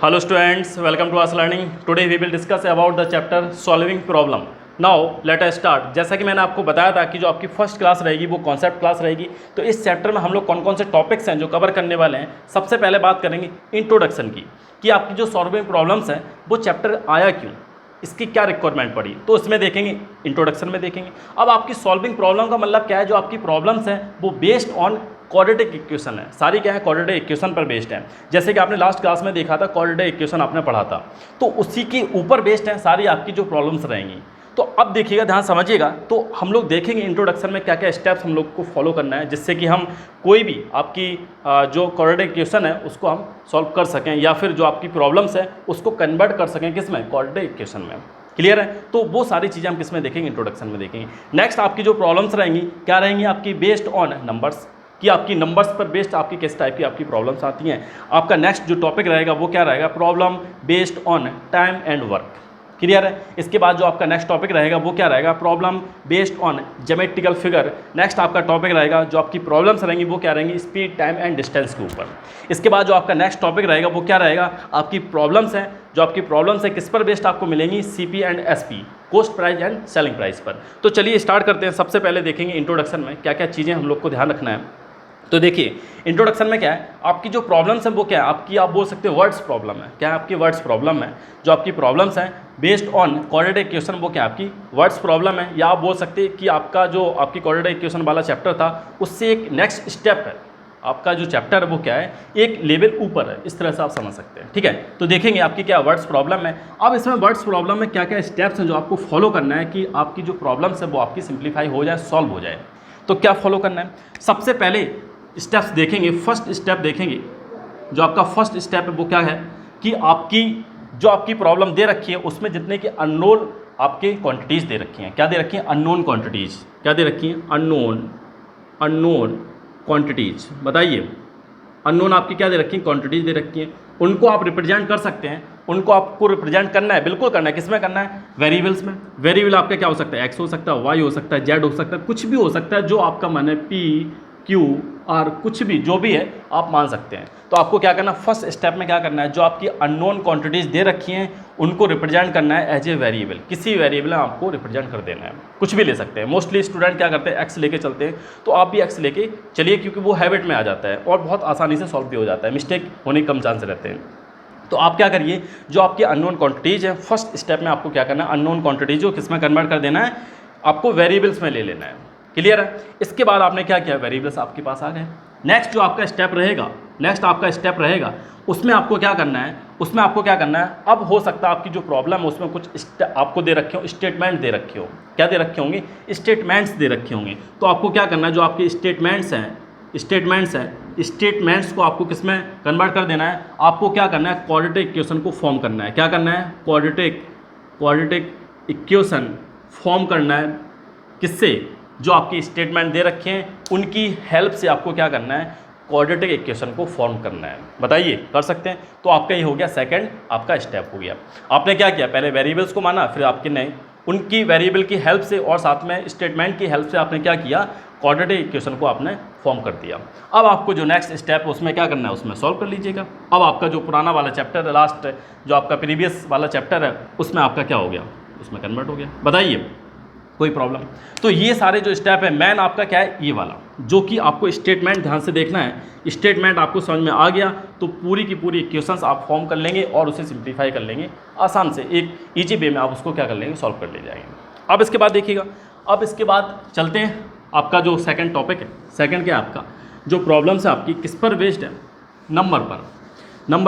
Hello students, welcome to us learning. Today we will discuss about the chapter solving problem. Now let us start. जैसा कि मैंने आपको बताया था कि जो आपकी फर्स्ट क्लास रहेगी वो कॉन्सेप्ट क्लास रहेगी, तो इस चैप्टर में हम लोग कौन कौन से टॉपिक्स हैं जो कवर करने वाले हैं। सबसे पहले बात करेंगे इंट्रोडक्शन की, कि आपकी जो सॉल्विंग प्रॉब्लम्स हैं वो चैप्टर आया क्यों, इसकी क्या रिक्वायरमेंट पड़ी, तो इसमें देखेंगे, इंट्रोडक्शन में देखेंगे। अब आपकी सॉल्विंग प्रॉब्लम का मतलब क्या है, जो आपकी प्रॉब्लम्स हैं वो बेस्ड ऑन क्वाड्रेटिक इक्वेशन है, सारी क्या है क्वाड्रेटिक इक्वेशन पर बेस्ड है। जैसे कि आपने लास्ट क्लास में देखा था, क्वाड्रेटिक इक्वेशन आपने पढ़ा था, तो उसी के ऊपर बेस्ड है सारी आपकी जो प्रॉब्लम्स रहेंगी। तो अब देखिएगा, ध्यान समझिएगा, तो हम लोग देखेंगे इंट्रोडक्शन में क्या क्या स्टेप्स हम लोग को फॉलो करना है, जिससे कि हम कोई भी आपकी जो क्वाड्रेटिक इक्वेशन है उसको हम सॉल्व कर सकें, या फिर जो आपकी प्रॉब्लम्स है उसको कन्वर्ट कर सकें किस में, क्वाड्रेटिक इक्वेशन में। क्लियर है? तो वो सारी चीज़ें हम किस में देखेंगे, इंट्रोडक्शन में देखेंगे। नेक्स्ट आपकी जो प्रॉब्लम्स रहेंगी क्या रहेंगी, आपकी बेस्ड ऑन नंबर्स, कि आपकी नंबर्स पर बेस्ड आपकी किस टाइप की आपकी प्रॉब्लम्स आती हैं। आपका नेक्स्ट जो टॉपिक रहेगा वो क्या रहेगा, problem based on time and work. Clear है? इसके बाद जो आपका नेक्स्ट टॉपिक रहेगा वो क्या रहेगा, problem based on geometrical figure. Next आपका टॉपिक रहेगा, जो आपकी प्रॉब्लम्स रहेंगी वो क्या रहेंगी, स्पीड, टाइम एंड डिस्टेंस के ऊपर। इसके बाद जो आपका नेक्स्ट टॉपिक रहेगा वो क्या रहेगा, आपकी प्रॉब्लम्स हैं, जो आपकी प्रॉब्लम्स है किस पर बेस्ड आपको मिलेंगी, CP and SP, cost price and selling price पर। तो चलिए स्टार्ट करते हैं। सबसे पहले देखेंगे इंट्रोडक्शन में क्या क्या चीज़ें हम लोग को ध्यान रखना है। तो देखिए इंट्रोडक्शन में क्या है, आपकी जो प्रॉब्लम्स हैं वो क्या है, आपकी आप बोल सकते हो वर्ड्स प्रॉब्लम है। क्या है आपकी वर्ड्स प्रॉब्लम है, जो आपकी प्रॉब्लम्स हैं बेस्ड ऑन क्वाड्रेटिक इक्वेशन, वो क्या आपकी वर्ड्स प्रॉब्लम है। या आप बोल सकते हैं कि आपका जो आपकी क्वाड्रेटिक इक्वेशन वाला चैप्टर था उससे एक नेक्स्ट स्टेप है, आपका जो चैप्टर है वो क्या है, एक लेवल ऊपर है, इस तरह से आप समझ सकते हैं। ठीक है, तो देखेंगे आपकी क्या वर्ड्स प्रॉब्लम है। अब इसमें वर्ड्स प्रॉब्लम में क्या क्या स्टेप्स हैं जो आपको फॉलो करना है कि आपकी जो प्रॉब्लम्स है वो आपकी सिंप्लीफाई हो जाए, सॉल्व हो जाए। तो क्या फॉलो करना है, सबसे पहले स्टेप्स देखेंगे। फर्स्ट स्टेप देखेंगे, जो आपका फर्स्ट स्टेप है वो क्या है कि आपकी जो आपकी प्रॉब्लम दे रखी है उसमें जितने की अननोन आपके क्वांटिटीज़ दे रखी हैं। क्या दे रखी हैं, अननोन क्वांटिटीज़। क्या दे रखी हैं, अननोन क्वांटिटीज़। बताइए, अननोन आपकी क्या दे रखी हैं, क्वांटिटीज़ दे रखी हैं। उनको आप रिप्रेजेंट कर सकते हैं, उनको आपको रिप्रेजेंट करना है, बिल्कुल करना है। किस में करना है, वेरिएबल्स में। वेरिएबल आपका क्या हो सकता है, एक्स हो सकता है, वाई हो सकता है, जेड हो सकता है, कुछ भी हो सकता है, जो आपका मन है, पी क्यू आर, कुछ भी जो भी है आप मान सकते हैं। तो आपको क्या करना है, फर्स्ट स्टेप में क्या करना है, जो आपकी अननोन क्वांटिटीज़ दे रखी हैं उनको रिप्रेजेंट करना है एज ए वेरिएबल। किसी वेरिएबल में आपको रिप्रेजेंट कर देना है, कुछ भी ले सकते हैं। मोस्टली स्टूडेंट क्या करते हैं, एक्स लेके चलते हैं, तो आप भी एक्स लेके चलिए, क्योंकि वो हैबिट में आ जाता है और बहुत आसानी से सॉल्व भी हो जाता है, मिस्टेक होने के कम चांस रहते हैं। तो आप क्या करिए, जो आपकी अननोन क्वांटिटीज़ है, फर्स्ट स्टेप में आपको क्या करना है, अननोन क्वांटिटीज़ को किस में कन्वर्ट कर देना है, आपको वेरिएबल्स में ले लेना है। क्लियर है? इसके बाद आपने क्या किया, वेरिएबल्स आपके पास आ गए। नेक्स्ट जो आपका स्टेप रहेगा, नेक्स्ट आपका स्टेप रहेगा, उसमें आपको क्या करना है, उसमें आपको क्या करना है, अब हो सकता है आपकी जो प्रॉब्लम है उसमें कुछ आपको दे रखे हो, स्टेटमेंट दे रखे हो। क्या दे रखे होंगे, स्टेटमेंट्स दे रखे होंगे। तो आपको क्या करना है, जो आपके स्टेटमेंट्स हैं, स्टेटमेंट्स को आपको किस में कन्वर्ट कर देना है, आपको क्या करना है, क्वाड्रेटिक इक्वेशन को फॉर्म करना है। क्या करना है, क्वाड्रेटिक इक्वेशन फॉर्म करना है। किससे, जो आपकी स्टेटमेंट दे रखे हैं उनकी हेल्प से आपको क्या करना है, क्वाड्रेटिक इक्वेशन को फॉर्म करना है। बताइए, कर सकते हैं? तो आपका ये हो गया सेकंड आपका स्टेप हो गया। आपने क्या किया, पहले वेरिएबल्स को माना, फिर आपके ने उनकी वेरिएबल की हेल्प से और साथ में स्टेटमेंट की हेल्प से आपने क्या किया, क्वाड्रेटिक इक्वेशन को आपने फॉर्म कर दिया। अब आपको जो नेक्स्ट स्टेप है उसमें क्या करना है, उसमें सॉल्व कर लीजिएगा। अब आपका जो पुराना वाला चैप्टर है, लास्ट जो आपका प्रीवियस वाला चैप्टर है, उसमें आपका क्या हो गया, उसमें कन्वर्ट हो गया। बताइए कोई प्रॉब्लम? तो ये सारे जो स्टेप है, मैन आपका क्या है, ये वाला, जो कि आपको स्टेटमेंट ध्यान से देखना है। स्टेटमेंट आपको समझ में आ गया तो पूरी की पूरी इक्वेशंस आप फॉर्म कर लेंगे और उसे सिंप्लीफाई कर लेंगे आसान से, एक ईजी वे में आप उसको क्या कर लेंगे, सॉल्व कर ले जाएंगे। अब इसके बाद देखिएगा, अब इसके बाद चलते हैं, आपका जो सेकंड टॉपिक है, सेकंड क्या है, आपका जो प्रॉब्लम्स है आपकी किस पर बेस्ड है, नंबर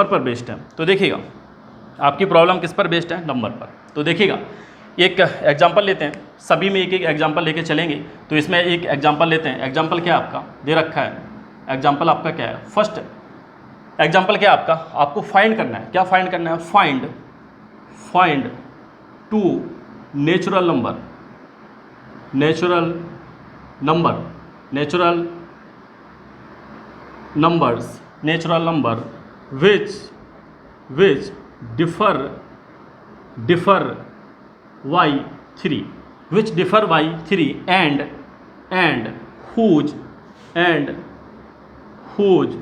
पर बेस्ड है। तो देखिएगा आपकी प्रॉब्लम किस पर बेस्ड है, नंबर पर। तो देखिएगा एक एग्जांपल लेते हैं, सभी में एक एक एग्जांपल लेके चलेंगे। तो इसमें एक एग्जांपल लेते हैं। एग्जांपल क्या आपका दे रखा है, एग्जांपल आपका क्या है, फर्स्ट एग्जांपल क्या आपका, आपको फाइंड करना है। क्या फाइंड करना है, find two natural number which differ y3 and whose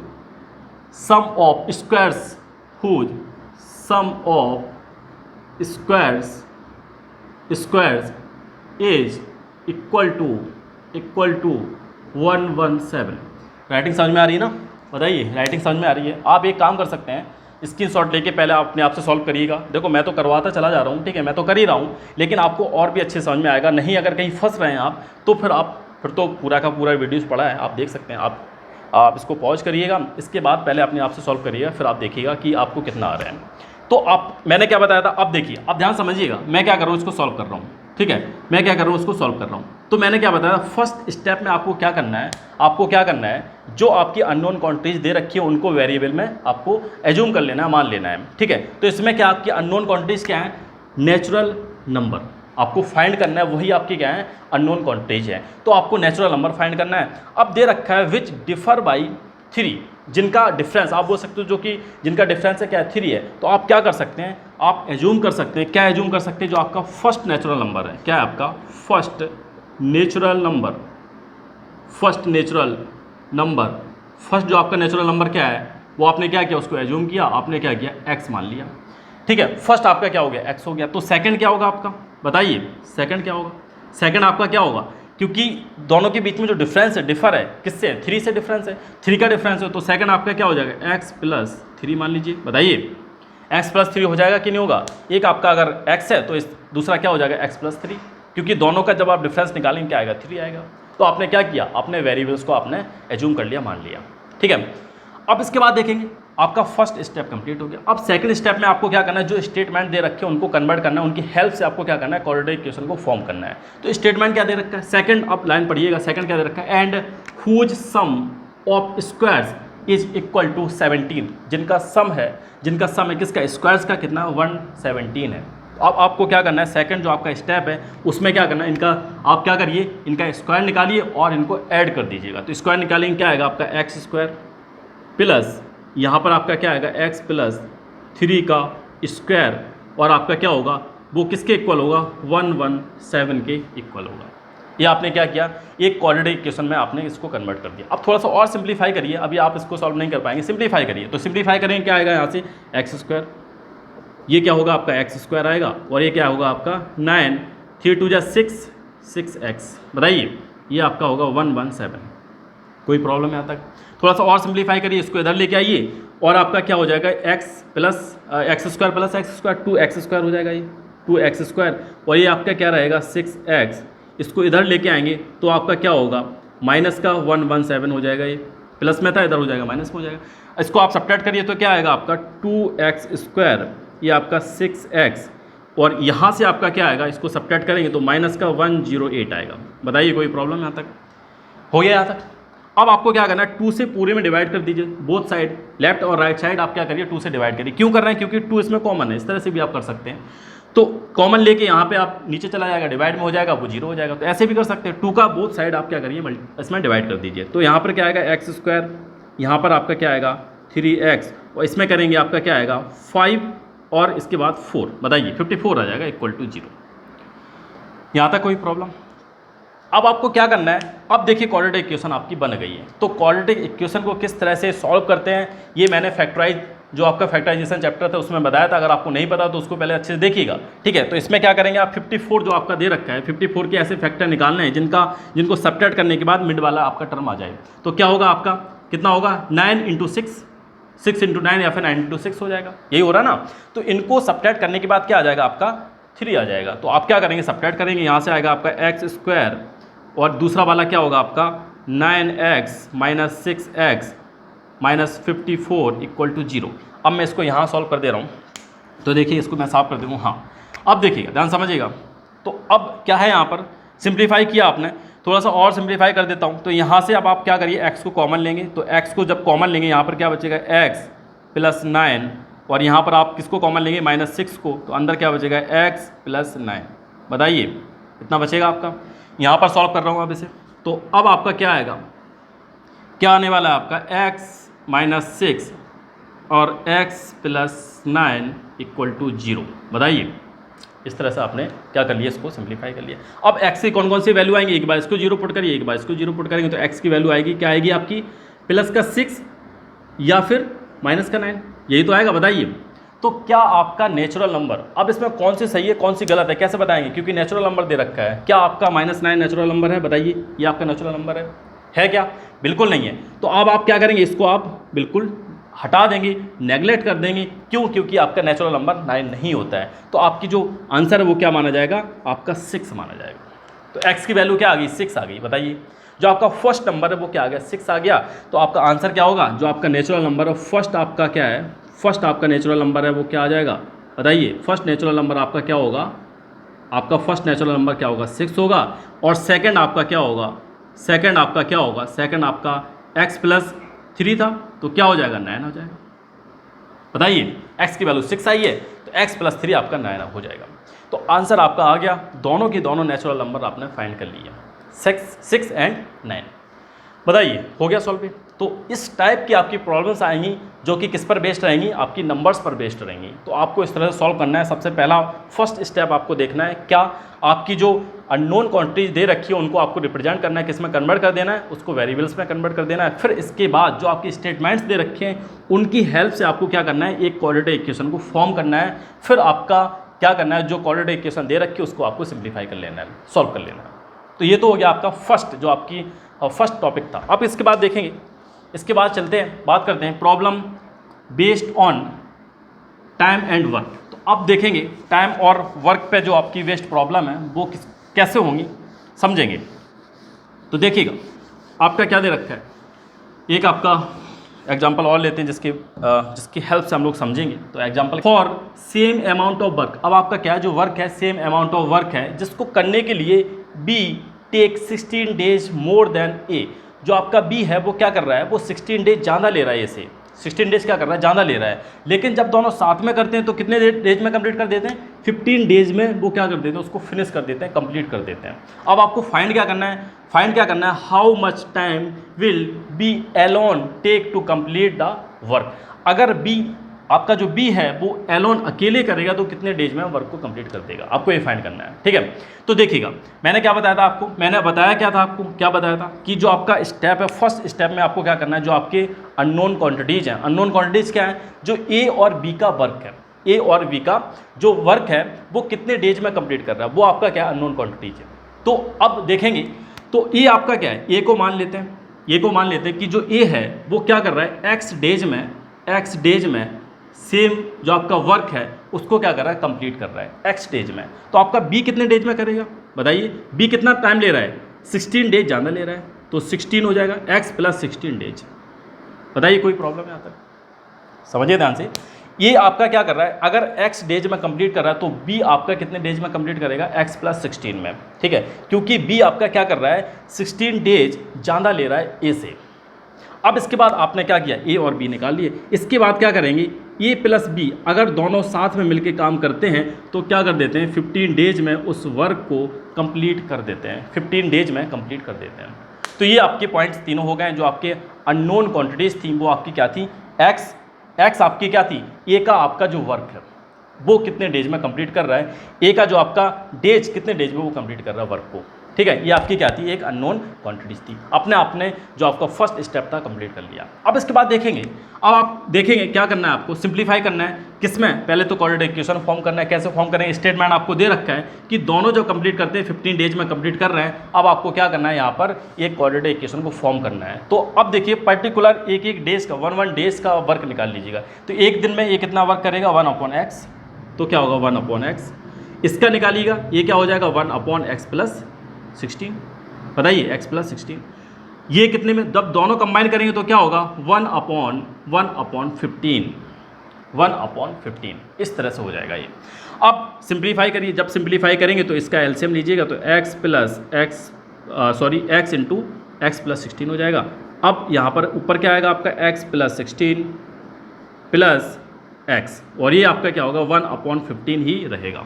sum of squares sum of squares is equal to 117। Writing समझ में आ रही है ना? बताइए, राइटिंग समझ में आ रही है? आप एक काम कर सकते हैं, स्क्रीनशॉट लेके पहले आप अपने आप से सॉल्व करिएगा। देखो मैं तो करवाता चला जा रहा हूँ, ठीक है, मैं तो कर ही रहा हूँ, लेकिन आपको और भी अच्छे समझ में आएगा। नहीं अगर कहीं फंस रहे हैं आप तो फिर तो पूरा का पूरा वीडियोस पड़ा है, आप देख सकते हैं। आप इसको पॉज करिएगा, इसके बाद पहले अपने आप से सॉल्व करिएगा, फिर आप देखिएगा कि आपको कितना आ रहा है। तो मैंने क्या बताया था, अब देखिए, अब ध्यान समझिएगा मैं क्या कर रहा हूँ, इसको सॉल्व कर रहा हूँ, ठीक है, मैं क्या कर रहा हूँ, उसको सॉल्व कर रहा हूँ। तो मैंने क्या बताया, फर्स्ट स्टेप में आपको क्या करना है, जो आपकी अननोन क्वांटिटीज दे रखी है उनको वेरिएबल में आपको एज्यूम कर लेना है, मान लेना है, ठीक है। तो इसमें क्या आपकी अननोन क्वांटिटीज क्या है, नेचुरल नंबर आपको फाइंड करना है, वही आपकी क्या है, अननोन क्वांटिटीज है। तो आपको नेचुरल नंबर फाइंड करना है। अब दे रखा है विच डिफर बाई 3, जिनका डिफरेंस आप बोल सकते हो, जो कि जिनका डिफरेंस है क्या है, 3 है। तो आप क्या कर सकते हैं, आप एज्यूम कर सकते हैं, क्या एज्यूम कर सकते हैं, जो आपका फर्स्ट नेचुरल नंबर है, क्या है आपका फर्स्ट नेचुरल नंबर, फर्स्ट जो आपका नेचुरल नंबर क्या है, वो आपने क्या किया, उसको एज्यूम किया, आपने क्या किया, x मान लिया, ठीक है। फर्स्ट आपका क्या हो गया, x हो गया। तो सेकंड क्या होगा आपका, बताइए, सेकंड क्या होगा, सेकंड आपका क्या होगा, क्योंकि दोनों के बीच में जो डिफरेंस है, डिफर है किससे, 3 से डिफरेंस है, 3 का डिफरेंस है। तो सेकंड आपका क्या हो जाएगा, x + 3 मान लीजिए, बताइए x + 3 हो जाएगा कि नहीं होगा। एक आपका अगर x है तो इस दूसरा क्या हो जाएगा, x + 3, क्योंकि दोनों का जब आप डिफरेंस निकालेंगे क्या आएगा, 3 आएगा। तो आपने क्या किया, आपने वेरिएबल्स को आपने एज्यूम कर लिया, मान लिया, ठीक है। अब इसके बाद देखेंगे आपका फर्स्ट स्टेप कंप्लीट हो गया। अब सेकंड स्टेप में आपको क्या करना है, जो स्टेटमेंट दे रखे हैं उनको कन्वर्ट करना है, उनकी हेल्प से आपको क्या करना है, क्वाड्रेटिक इक्वेशन को फॉर्म करना है। तो स्टेटमेंट क्या दे रखा है, सेकंड, अब लाइन पढ़िएगा, सेकंड क्या दे रखा है, and whose sum of squares is equal to 17, जिनका सम है किसका, स्क्वायर्स का कितना, 117 है। अब आपको क्या करना है, सेकंड जो आपका स्टेप है उसमें क्या करना है, इनका आप क्या करिए, इनका स्क्वायर निकालिए और इनको ऐड कर दीजिएगा। तो स्क्वायर निकालेंगे, क्या आएगा आपका x² प्लस यहाँ पर आपका क्या आएगा, x + 3 का स्क्वायर, और आपका क्या होगा, वो किसके इक्वल होगा, 117 के इक्वल होगा। ये आपने क्या किया, एक क्वाड्रेटिक इक्वेशन में आपने इसको कन्वर्ट कर दिया। अब थोड़ा सा और सिंप्लीफाई करिए, अभी आप इसको सॉल्व नहीं कर पाएंगे, सिंप्लीफाई करिए। तो सिंप्लीफाई करेंगे, क्या आएगा यहाँ से, x², ये क्या होगा आपका x² आएगा, और ये क्या होगा आपका 9, 3 2 6, 6x, बताइए, ये आपका होगा 117। कोई प्रॉब्लम है यहाँ तक? थोड़ा सा और सिंप्लीफाई करिए, इसको इधर लेके आइए, और आपका क्या हो जाएगा, x + x² + x², 2x² हो जाएगा, ये 2x², और ये आपका क्या रहेगा, 6x। इसको इधर लेके आएंगे तो आपका क्या होगा, माइनस का 117 हो जाएगा, ये प्लस में था, इधर हो जाएगा माइनस में हो जाएगा। इसको आप सब्ट्रैक्ट करिए तो क्या आएगा आपका 2x², ये आपका 6x, और यहाँ से आपका क्या आएगा, इसको सब्ट्रैक्ट करेंगे तो माइनस का 108 आएगा। बताइए, कोई प्रॉब्लम यहाँ तक? हो गया यहाँ तक? अब आपको क्या करना है, 2 से पूरे में डिवाइड कर दीजिए, बोथ साइड, लेफ्ट और राइट साइड आप क्या करिए, 2 से डिवाइड करिए। क्यों कर रहे हैं, क्योंकि 2 इसमें कॉमन है, इस तरह से भी आप कर सकते हैं। तो कॉमन लेके यहाँ पे आप नीचे चला जाएगा, डिवाइड में हो जाएगा, वो 0 हो जाएगा। तो ऐसे भी कर सकते हैं, 2 का बोथ साइड आप क्या करिए, इसमें डिवाइड कर दीजिए। तो यहाँ पर क्या आएगा, x², यहाँ पर आपका क्या आएगा 3x, और इसमें करेंगे आपका क्या आएगा 5, और इसके बाद 4, बताइए 54 आ जाएगा इक्वल टू 0। यहाँ तक कोई प्रॉब्लम? अब आपको क्या करना है, अब देखिए क्वाड्रेटिक इक्वेशन आपकी बन गई है। तो क्वाड्रेटिक इक्वेशन को किस तरह से सॉल्व करते हैं, ये मैंने फैक्टराइज जो आपका फैक्टराइजेशन चैप्टर था उसमें बताया था। अगर आपको नहीं पता तो उसको पहले अच्छे से देखिएगा, ठीक है। तो इसमें क्या करेंगे आप, 54 जो आपका दे रखा है, 54 के ऐसे फैक्टर निकालने हैं जिनको सब्ट्रैक्ट करने के बाद मिड वाला आपका टर्म आ जाए। तो क्या होगा आपका, कितना होगा, 9 × 6, 6 × 9 या फिर 9 × 6 हो जाएगा, यही हो रहा ना। तो इनको सब्ट्रैक्ट करने के बाद क्या आ जाएगा आपका 3 आ जाएगा। तो आप क्या करेंगे, सब्ट्रैक्ट करेंगे, यहाँ से आएगा आपका x², और दूसरा वाला क्या होगा आपका 9x - 6x - 54 इक्वल टू 0। अब मैं इसको यहाँ सॉल्व कर दे रहा हूँ, तो देखिए इसको मैं साफ कर दूँ। हाँ, अब देखिएगा, ध्यान समझिएगा। तो अब क्या है, यहाँ पर सिंप्लीफाई किया आपने, थोड़ा सा और सिंप्लीफाई कर देता हूँ। तो यहाँ से अब आप क्या करिए, x को कॉमन लेंगे। तो x को जब कॉमन लेंगे, यहाँ पर क्या बचेगा, x + 9, और यहाँ पर आप किसको कॉमन लेंगे, -6 को, तो अंदर क्या बचेगा, x + 9। बताइए इतना बचेगा आपका। यहाँ पर सॉल्व कर रहा हूँ अब इसे। तो अब आपका क्या आएगा, क्या आने वाला है आपका x - 6 और x + 9 इक्वल टू 0। बताइए, इस तरह से आपने क्या कर लिया, इसको सिंप्लीफाई कर लिया। अब x की कौन कौन सी वैल्यू आएंगी, एक बार इसको 0 पुट करिए, एक बार इसको 0 पुट करेंगे तो x की वैल्यू आएगी, क्या आएगी आपकी, +6 या फिर -9, यही तो आएगा। बताइए, तो क्या आपका नेचुरल नंबर, अब इसमें कौन सी सही है कौन सी गलत है कैसे बताएंगे, क्योंकि नेचुरल नंबर दे रखा है। क्या आपका -9 नेचुरल नंबर है? बताइए, ये आपका नेचुरल नंबर है क्या? बिल्कुल नहीं है। तो अब आप क्या करेंगे, इसको आप बिल्कुल हटा देंगे, नेगलेक्ट कर देंगे। क्यों? क्योंकि आपका नेचुरल नंबर 9 नहीं होता है। तो आपकी जो आंसर है वो क्या माना जाएगा? आपका 6 माना जाएगा। तो x की वैल्यू क्या आ गई? 6 आ गई। बताइए, जो आपका फर्स्ट नंबर है वो क्या आ गया? 6 आ गया। तो आपका आंसर क्या होगा? जो आपका नेचुरल नंबर है फर्स्ट आपका क्या है? फर्स्ट आपका नेचुरल नंबर है वो क्या आ जाएगा? बताइए, फर्स्ट नेचुरल नंबर आपका क्या होगा? आपका फर्स्ट नेचुरल नंबर क्या होगा? 6 होगा। और सेकंड आपका क्या होगा? सेकंड आपका क्या होगा? सेकंड आपका x + 3 था, तो क्या हो जाएगा? 9 हो जाएगा। बताइए, x की वैल्यू 6 आई है तो x + 3 आपका 9 हो जाएगा। तो आंसर आपका आ गया। दोनों के दोनों नेचुरल नंबर आपने फाइंड कर लिए, 6 एंड 9। बताइए, हो गया सॉल्व? तो इस टाइप की आपकी प्रॉब्लम्स आएंगी जो कि किस पर बेस्ड रहेंगी? आपकी नंबर्स पर बेस्ड रहेंगी। तो आपको इस तरह से सॉल्व करना है। सबसे पहला फर्स्ट स्टेप आपको देखना है, क्या आपकी जो अननोन क्वांटिटीज दे रखी है उनको आपको रिप्रेजेंट करना है, किस में कन्वर्ट कर देना है, उसको वेरिएबल्स में कन्वर्ट कर देना है। फिर इसके बाद जो आपकी स्टेटमेंट्स दे रखे हैं उनकी हेल्प से आपको क्या करना है? एक क्वाड्रेटिक इक्वेशन को फॉर्म करना है। फिर आपका क्या करना है? जो क्वाड्रेटिक इक्वेशन दे रखी है उसको आपको सिंप्लीफाई कर लेना है, सॉल्व कर लेना है। तो ये तो हो गया आपका फर्स्ट, जो आपकी फर्स्ट टॉपिक था। अब इसके बाद देखेंगे, इसके बाद चलते हैं, बात करते हैं problem based on time and work. तो अब देखेंगे टाइम और वर्क पे जो आपकी वेस्ट प्रॉब्लम है वो कैसे होंगी, समझेंगे। तो देखिएगा, आपका क्या दे रखा है, एक आपका एग्जाम्पल और लेते हैं जिसकी हेल्प से हम लोग समझेंगे। तो example, for same amount of work. अब आपका क्या है, जो वर्क है सेम अमाउंट ऑफ वर्क है, जिसको करने के लिए B take 16 days more than A. जो आपका बी है वो क्या कर रहा है? वो 16 डेज ज़्यादा ले रहा है ए से। 16 डेज क्या कर रहा है? ज़्यादा ले रहा है। लेकिन जब दोनों साथ में करते हैं तो कितने डेज में कंप्लीट कर देते हैं? 15 डेज में वो क्या कर देते हैं? उसको फिनिश कर देते हैं, कंप्लीट कर देते हैं। अब आपको फाइंड क्या करना है? फाइंड क्या करना है? How much time will B alone take to complete the work. अगर बी, आपका जो बी है वो एलोन अकेले करेगा तो कितने डेज में वर्क को कंप्लीट कर देगा, आपको ये फाइंड करना है। ठीक है, तो देखिएगा, मैंने क्या बताया था आपको? मैंने बताया क्या था आपको? क्या बताया था कि जो आपका स्टेप है, फर्स्ट स्टेप में आपको क्या करना है? जो आपके अननोन क्वांटिटीज हैं, अननोन क्वांटिटीज क्या है? जो ए और बी का वर्क है, ए और बी का जो वर्क है वो कितने डेज में कंप्लीट कर रहा है, वो आपका क्या? अननोन क्वांटिटीज है। तो अब देखेंगे, तो ए आपका क्या है? ए को मान लेते हैं, ए को मान लेते हैं कि जो ए है वो क्या कर रहा है? एक्स डेज में सेम जो आपका वर्क है उसको क्या कर रहा है? कंप्लीट कर रहा है एक्स डेज में। तो आपका बी कितने डेज में करेगा? बताइए, बी कितना टाइम ले रहा है? 16 डेज ज़्यादा ले रहा है, तो 16 हो जाएगा, एक्स + 16 डेज। बताइए, कोई प्रॉब्लम है यहाँ तक? समझिए ध्यान से, ये आपका क्या कर रहा है? अगर एक्स डेज में कंप्लीट कर रहा है तो बी आपका कितने डेज में कंप्लीट करेगा? एक्स + 16 में। ठीक है, क्योंकि बी आपका क्या कर रहा है? 16 डेज ज़्यादा ले रहा है ए से। अब इसके बाद आपने क्या किया? ए और बी निकाल लिए। इसके बाद क्या करेंगे? ए + बी अगर दोनों साथ में मिलकर काम करते हैं तो क्या कर देते हैं? 15 डेज में उस वर्क को कंप्लीट कर देते हैं, 15 डेज में कंप्लीट कर देते हैं। तो ये आपके पॉइंट्स तीनों हो गए। जो आपके अननोन क्वांटिटीज़ थी वो आपकी क्या थी? एक्स आपकी क्या थी? ए का आपका जो वर्क है वो कितने डेज में कंप्लीट कर रहा है, ए का जो आपका डेज कितने डेज में वो कंप्लीट कर रहा है वर्क को। ठीक है, ये आपकी क्या थी? एक अननोन क्वांटिटीज थी। आपने जो आपका फर्स्ट स्टेप था कंप्लीट कर लिया। अब इसके बाद देखेंगे, अब आप देखेंगे क्या करना है आपको? सिंप्लीफाई करना है। किसमें? पहले तो क्वाड्रेटिक इक्वेशन फॉर्म करना है। कैसे फॉर्म करेंगे? स्टेटमेंट आपको दे रखा है कि दोनों जो कंप्लीट करते हैं 15 डेज में कंप्लीट कर रहे हैं। अब आपको क्या करना है? यहाँ पर एक क्वाड्रेटिक इक्वेशन को फॉर्म करना है। तो अब देखिए, पर्टिकुलर एक डेज का 1 डेज का वर्क निकाल लीजिएगा। तो एक दिन में ये कितना वर्क करेगा? 1/x। तो क्या होगा? 1/x। इसका निकालिएगा, ये क्या हो जाएगा? 1/x + 16। बताइए, x + 16 ये कितने में? जब दोनों कंबाइन करेंगे तो क्या होगा? 1/15 इस तरह से हो जाएगा ये। अब सिंप्लीफाई करिए। जब सिंप्लीफाई करेंगे तो इसका एलसीएम लीजिएगा तो x × x + 16 हो जाएगा। अब यहाँ पर ऊपर क्या आएगा आपका? x + 16 + x, और ये आपका क्या होगा? 1/15 ही रहेगा।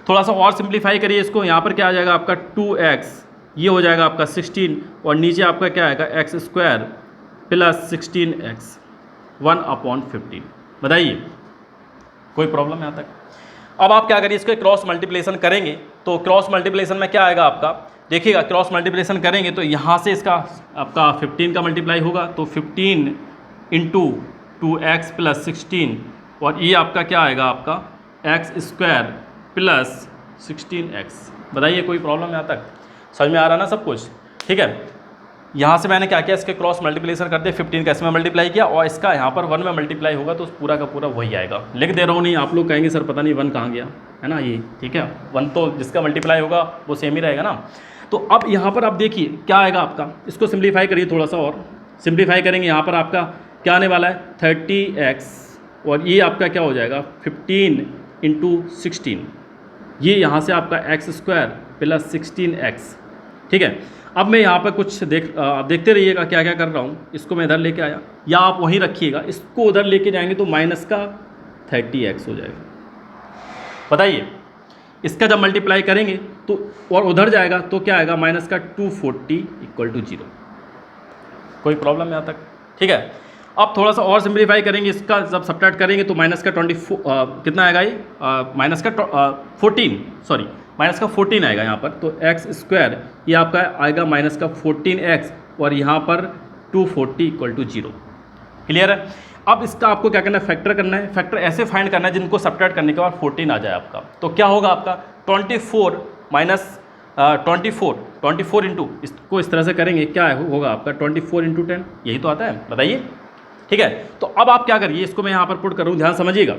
थोड़ा सा और सिंप्लीफाई करिए इसको। यहाँ पर क्या आ जाएगा आपका? 2x, ये हो जाएगा आपका 16, और नीचे आपका क्या आएगा? x² + 16x 1/15। बताइए, कोई प्रॉब्लम है यहाँ तक? अब आप क्या करिए, इसको क्रॉस मल्टीप्लिकेशन करेंगे तो क्रॉस मल्टीप्लिकेशन में क्या आएगा आपका? देखिएगा, क्रॉस मल्टीप्लिकेशन करेंगे तो यहाँ से इसका आपका 15 का मल्टीप्लाई होगा, तो 15 × 2x + 16 और ये आपका क्या आएगा, आपका एक्स स्क्वायर प्लस 16x। बताइए कोई प्रॉब्लम यहाँ तक समझ में आ रहा ना सब कुछ? ठीक है, यहाँ से मैंने क्या किया, इसके क्रॉस मल्टीप्लिकेशन कर दिया, 15 का इसमें मल्टीप्लाई किया और इसका यहाँ पर 1 में मल्टीप्लाई होगा तो पूरा का पूरा वही आएगा। लिख दे रहा हूँ, नहीं आप लोग कहेंगे सर पता नहीं 1 कहाँ गया, है ना ये, ठीक है 1 तो जिसका मल्टीप्लाई होगा वो सेम ही रहेगा ना। तो अब यहाँ पर आप देखिए क्या आएगा आपका, इसको सिंप्लीफाई करिए थोड़ा सा और सिंप्लीफाई करेंगे, यहाँ पर आपका क्या आने वाला है 30x और ये आपका क्या हो जाएगा 15 × 16, ये यहाँ से आपका एक्स स्क्वायर प्लस 16x। ठीक है, अब मैं यहाँ पर कुछ देखते रहिएगा क्या क्या कर रहा हूँ। इसको मैं इधर लेके आया या आप वहीं रखिएगा, इसको उधर लेके जाएंगे तो माइनस का 30x हो जाएगा। बताइए इसका जब मल्टीप्लाई करेंगे तो और उधर जाएगा तो क्या आएगा, माइनस का 240 = 0। कोई प्रॉब्लम यहाँ तक? ठीक है, अब थोड़ा सा और सिंप्लीफाई करेंगे, इसका जब सब्ट्रैक्ट करेंगे तो माइनस का 24 कितना आएगा ये, माइनस का 14 आएगा यहाँ पर। तो एक्स स्क्वायर ये आपका आएगा माइनस का 14x और यहाँ पर 240 = 0। क्लियर है? अब इसका आपको क्या करना है, फैक्टर करना है। फैक्टर ऐसे फाइंड करना है जिनको सब्ट्रैक्ट करने के बाद 14 आ जाए आपका। तो क्या होगा आपका 24 माइनस 24 इंटू, इसको इस तरह से करेंगे क्या होगा आपका 24 × 10, यही तो आता है। बताइए ठीक है, तो अब आप क्या करिए, इसको मैं यहाँ पर पुट कर रहा हूँ, ध्यान समझिएगा।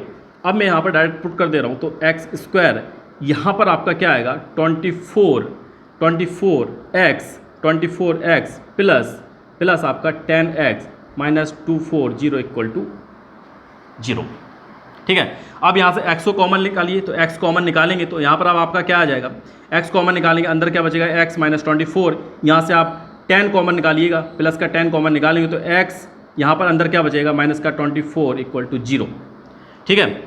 अब मैं यहाँ पर डायरेक्ट पुट कर दे रहा हूँ, तो एक्स स्क्वायर यहाँ पर आपका क्या आएगा 24x प्लस आपका 10x माइनस 240 = 0। ठीक है, अब यहाँ से x को कॉमन निकालिए, तो x कॉमन निकालेंगे तो यहाँ पर अब आपका क्या आ जाएगा, x कॉमन निकालेंगे, अंदर क्या बचेगा x माइनस 24, यहाँ से आप 10 कॉमन निकालिएगा, प्लस का 10 कॉमन निकालेंगे तो x यहाँ पर अंदर क्या बचेगा, माइनस का 24 = 0। ठीक है,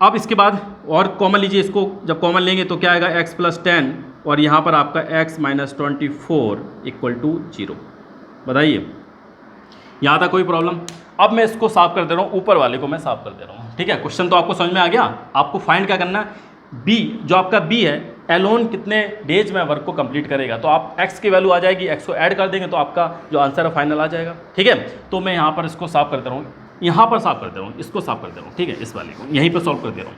अब इसके बाद और कॉमन लीजिए, इसको जब कॉमन लेंगे तो क्या आएगा x + 10 और यहाँ पर आपका x माइनस 24 = 0। बताइए यहाँ तक कोई प्रॉब्लम? अब मैं इसको साफ कर दे रहा हूँ, ऊपर वाले को मैं साफ कर दे रहा हूँ। ठीक है, क्वेश्चन तो आपको समझ में आ गया। आपको फाइंड क्या करना है, b जो आपका b है एलोन कितने डेज में वर्क को कंप्लीट करेगा। तो आप x की वैल्यू आ जाएगी, x को ऐड कर देंगे तो आपका जो आंसर है फाइनल आ जाएगा। ठीक है, तो मैं यहाँ पर इसको साफ कर दे रहा हूँ, यहाँ पर साफ कर दे रहा हूँ, इसको साफ कर दे रहा हूँ। ठीक है, इस वाले को यहीं पर सॉल्व कर दे रहा हूँ,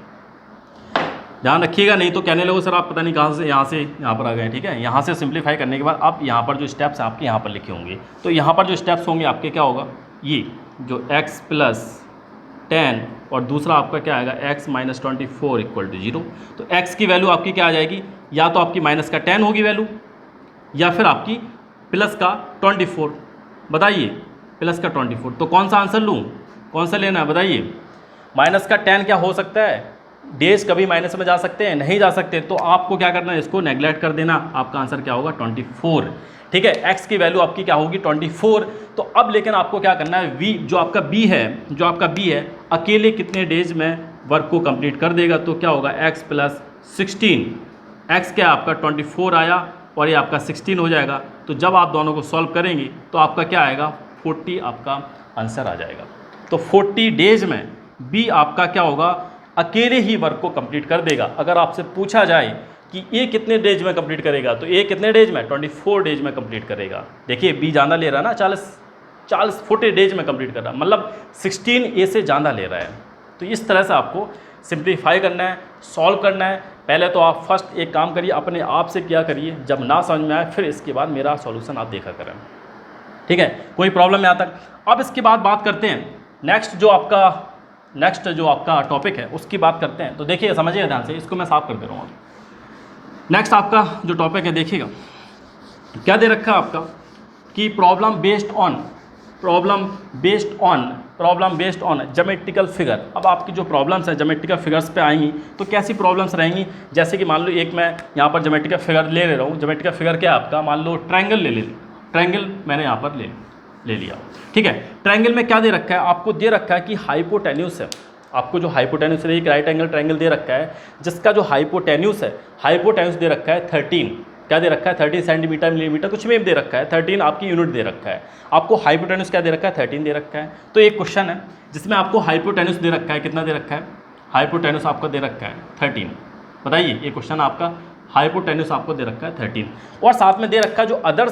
ध्यान रखिएगा, नहीं तो कहने लगो सर आप पता नहीं कहाँ से यहाँ पर आ गए। ठीक है, यहाँ से सिंप्लीफाई करने के बाद आप यहाँ पर जो स्टेप्स हैं आपके यहाँ पर लिखे होंगे, तो यहाँ पर जो स्टेप्स होंगे आपके क्या होगा, ये जो x + 10 और दूसरा आपका क्या आएगा x माइनस 24 = 0। तो x की वैल्यू आपकी क्या आ जाएगी, या तो आपकी माइनस का 10 होगी वैल्यू या फिर आपकी प्लस का 24। बताइए प्लस का 24, तो कौन सा आंसर लूँ, कौन सा लेना है बताइए। माइनस का 10 क्या हो सकता है, डेज कभी माइनस में जा सकते हैं, नहीं जा सकते, तो आपको क्या करना है, इसको नेग्लेक्ट कर देना, आपका आंसर क्या होगा 24। ठीक है, x की वैल्यू आपकी क्या होगी 24। तो अब लेकिन आपको क्या करना है, v जो आपका b है अकेले कितने डेज में वर्क को कंप्लीट कर देगा। तो क्या होगा x + 16, x क्या आपका 24 आया और ये आपका 16 हो जाएगा। तो जब आप दोनों को सॉल्व करेंगे तो आपका क्या आएगा 40 आपका आंसर आ जाएगा। तो 40 डेज में b आपका क्या होगा, अकेले ही वर्क को कंप्लीट कर देगा। अगर आपसे पूछा जाए कि ये कितने डेज में कंप्लीट करेगा, तो ये कितने डेज में 24 डेज में कंप्लीट करेगा। देखिए बी ज़्यादा ले रहा है ना, 40 डेज में कंप्लीट कर रहा है, मतलब 16 ए से ज़्यादा ले रहा है। तो इस तरह से आपको सिंप्लीफाई करना है, सॉल्व करना है। पहले तो आप फर्स्ट एक काम करिए, अपने आप से क्या करिए, जब ना समझ में आए फिर इसके बाद मेरा सॉल्यूशन आप देखा करें। ठीक है, कोई प्रॉब्लम यहाँ तक? अब इसके बाद बात करते हैं नेक्स्ट जो आपका टॉपिक है उसकी बात करते हैं। तो देखिए समझिए ध्यान से, इसको मैं साफ कर दे रहा हूँ। नेक्स्ट आपका जो टॉपिक है देखिएगा क्या दे रखा है आपका कि problem based on geometrical figure. अब आपकी जो प्रॉब्लम्स है ज्योमेट्रिकल फिगर्स पे आएंगी तो कैसी प्रॉब्लम्स रहेंगी, जैसे कि मान लो एक मैं यहाँ पर ज्योमेट्रिकल फिगर ले रहा हूँ। ज्योमेट्रिकल फिगर क्या है आपका, मान लो ट्रायंगल मैंने यहाँ पर ले लिया। ठीक है, ट्रायंगल में क्या दे रखा है, आपको दे रखा है कि हाइपोटेन्यूस है। आपको जो हाइपोटेन्यूस है, एक राइट एंगल ट्रायंगल दे रखा है जिसका जो हाइपोटेन्यूस दे रखा है 13। क्या दे रखा है 13 सेंटीमीटर मिलीमीटर कुछ में दे रखा है, 13 आपकी यूनिट दे रखा है। आपको हाइपोटेन्यूस क्या दे रखा है 13 दे रखा है। तो एक क्वेश्चन है जिसमें आपको हाइपोटेन्यूस दे रखा है, कितना दे रखा है, हाइपोटेन्यूस आपको दे रखा है 13। बताइए ये क्वेश्चन आपका हाइपोटेन्यूस आपको दे रखा है 13 और साथ में दे रखा है जो अदर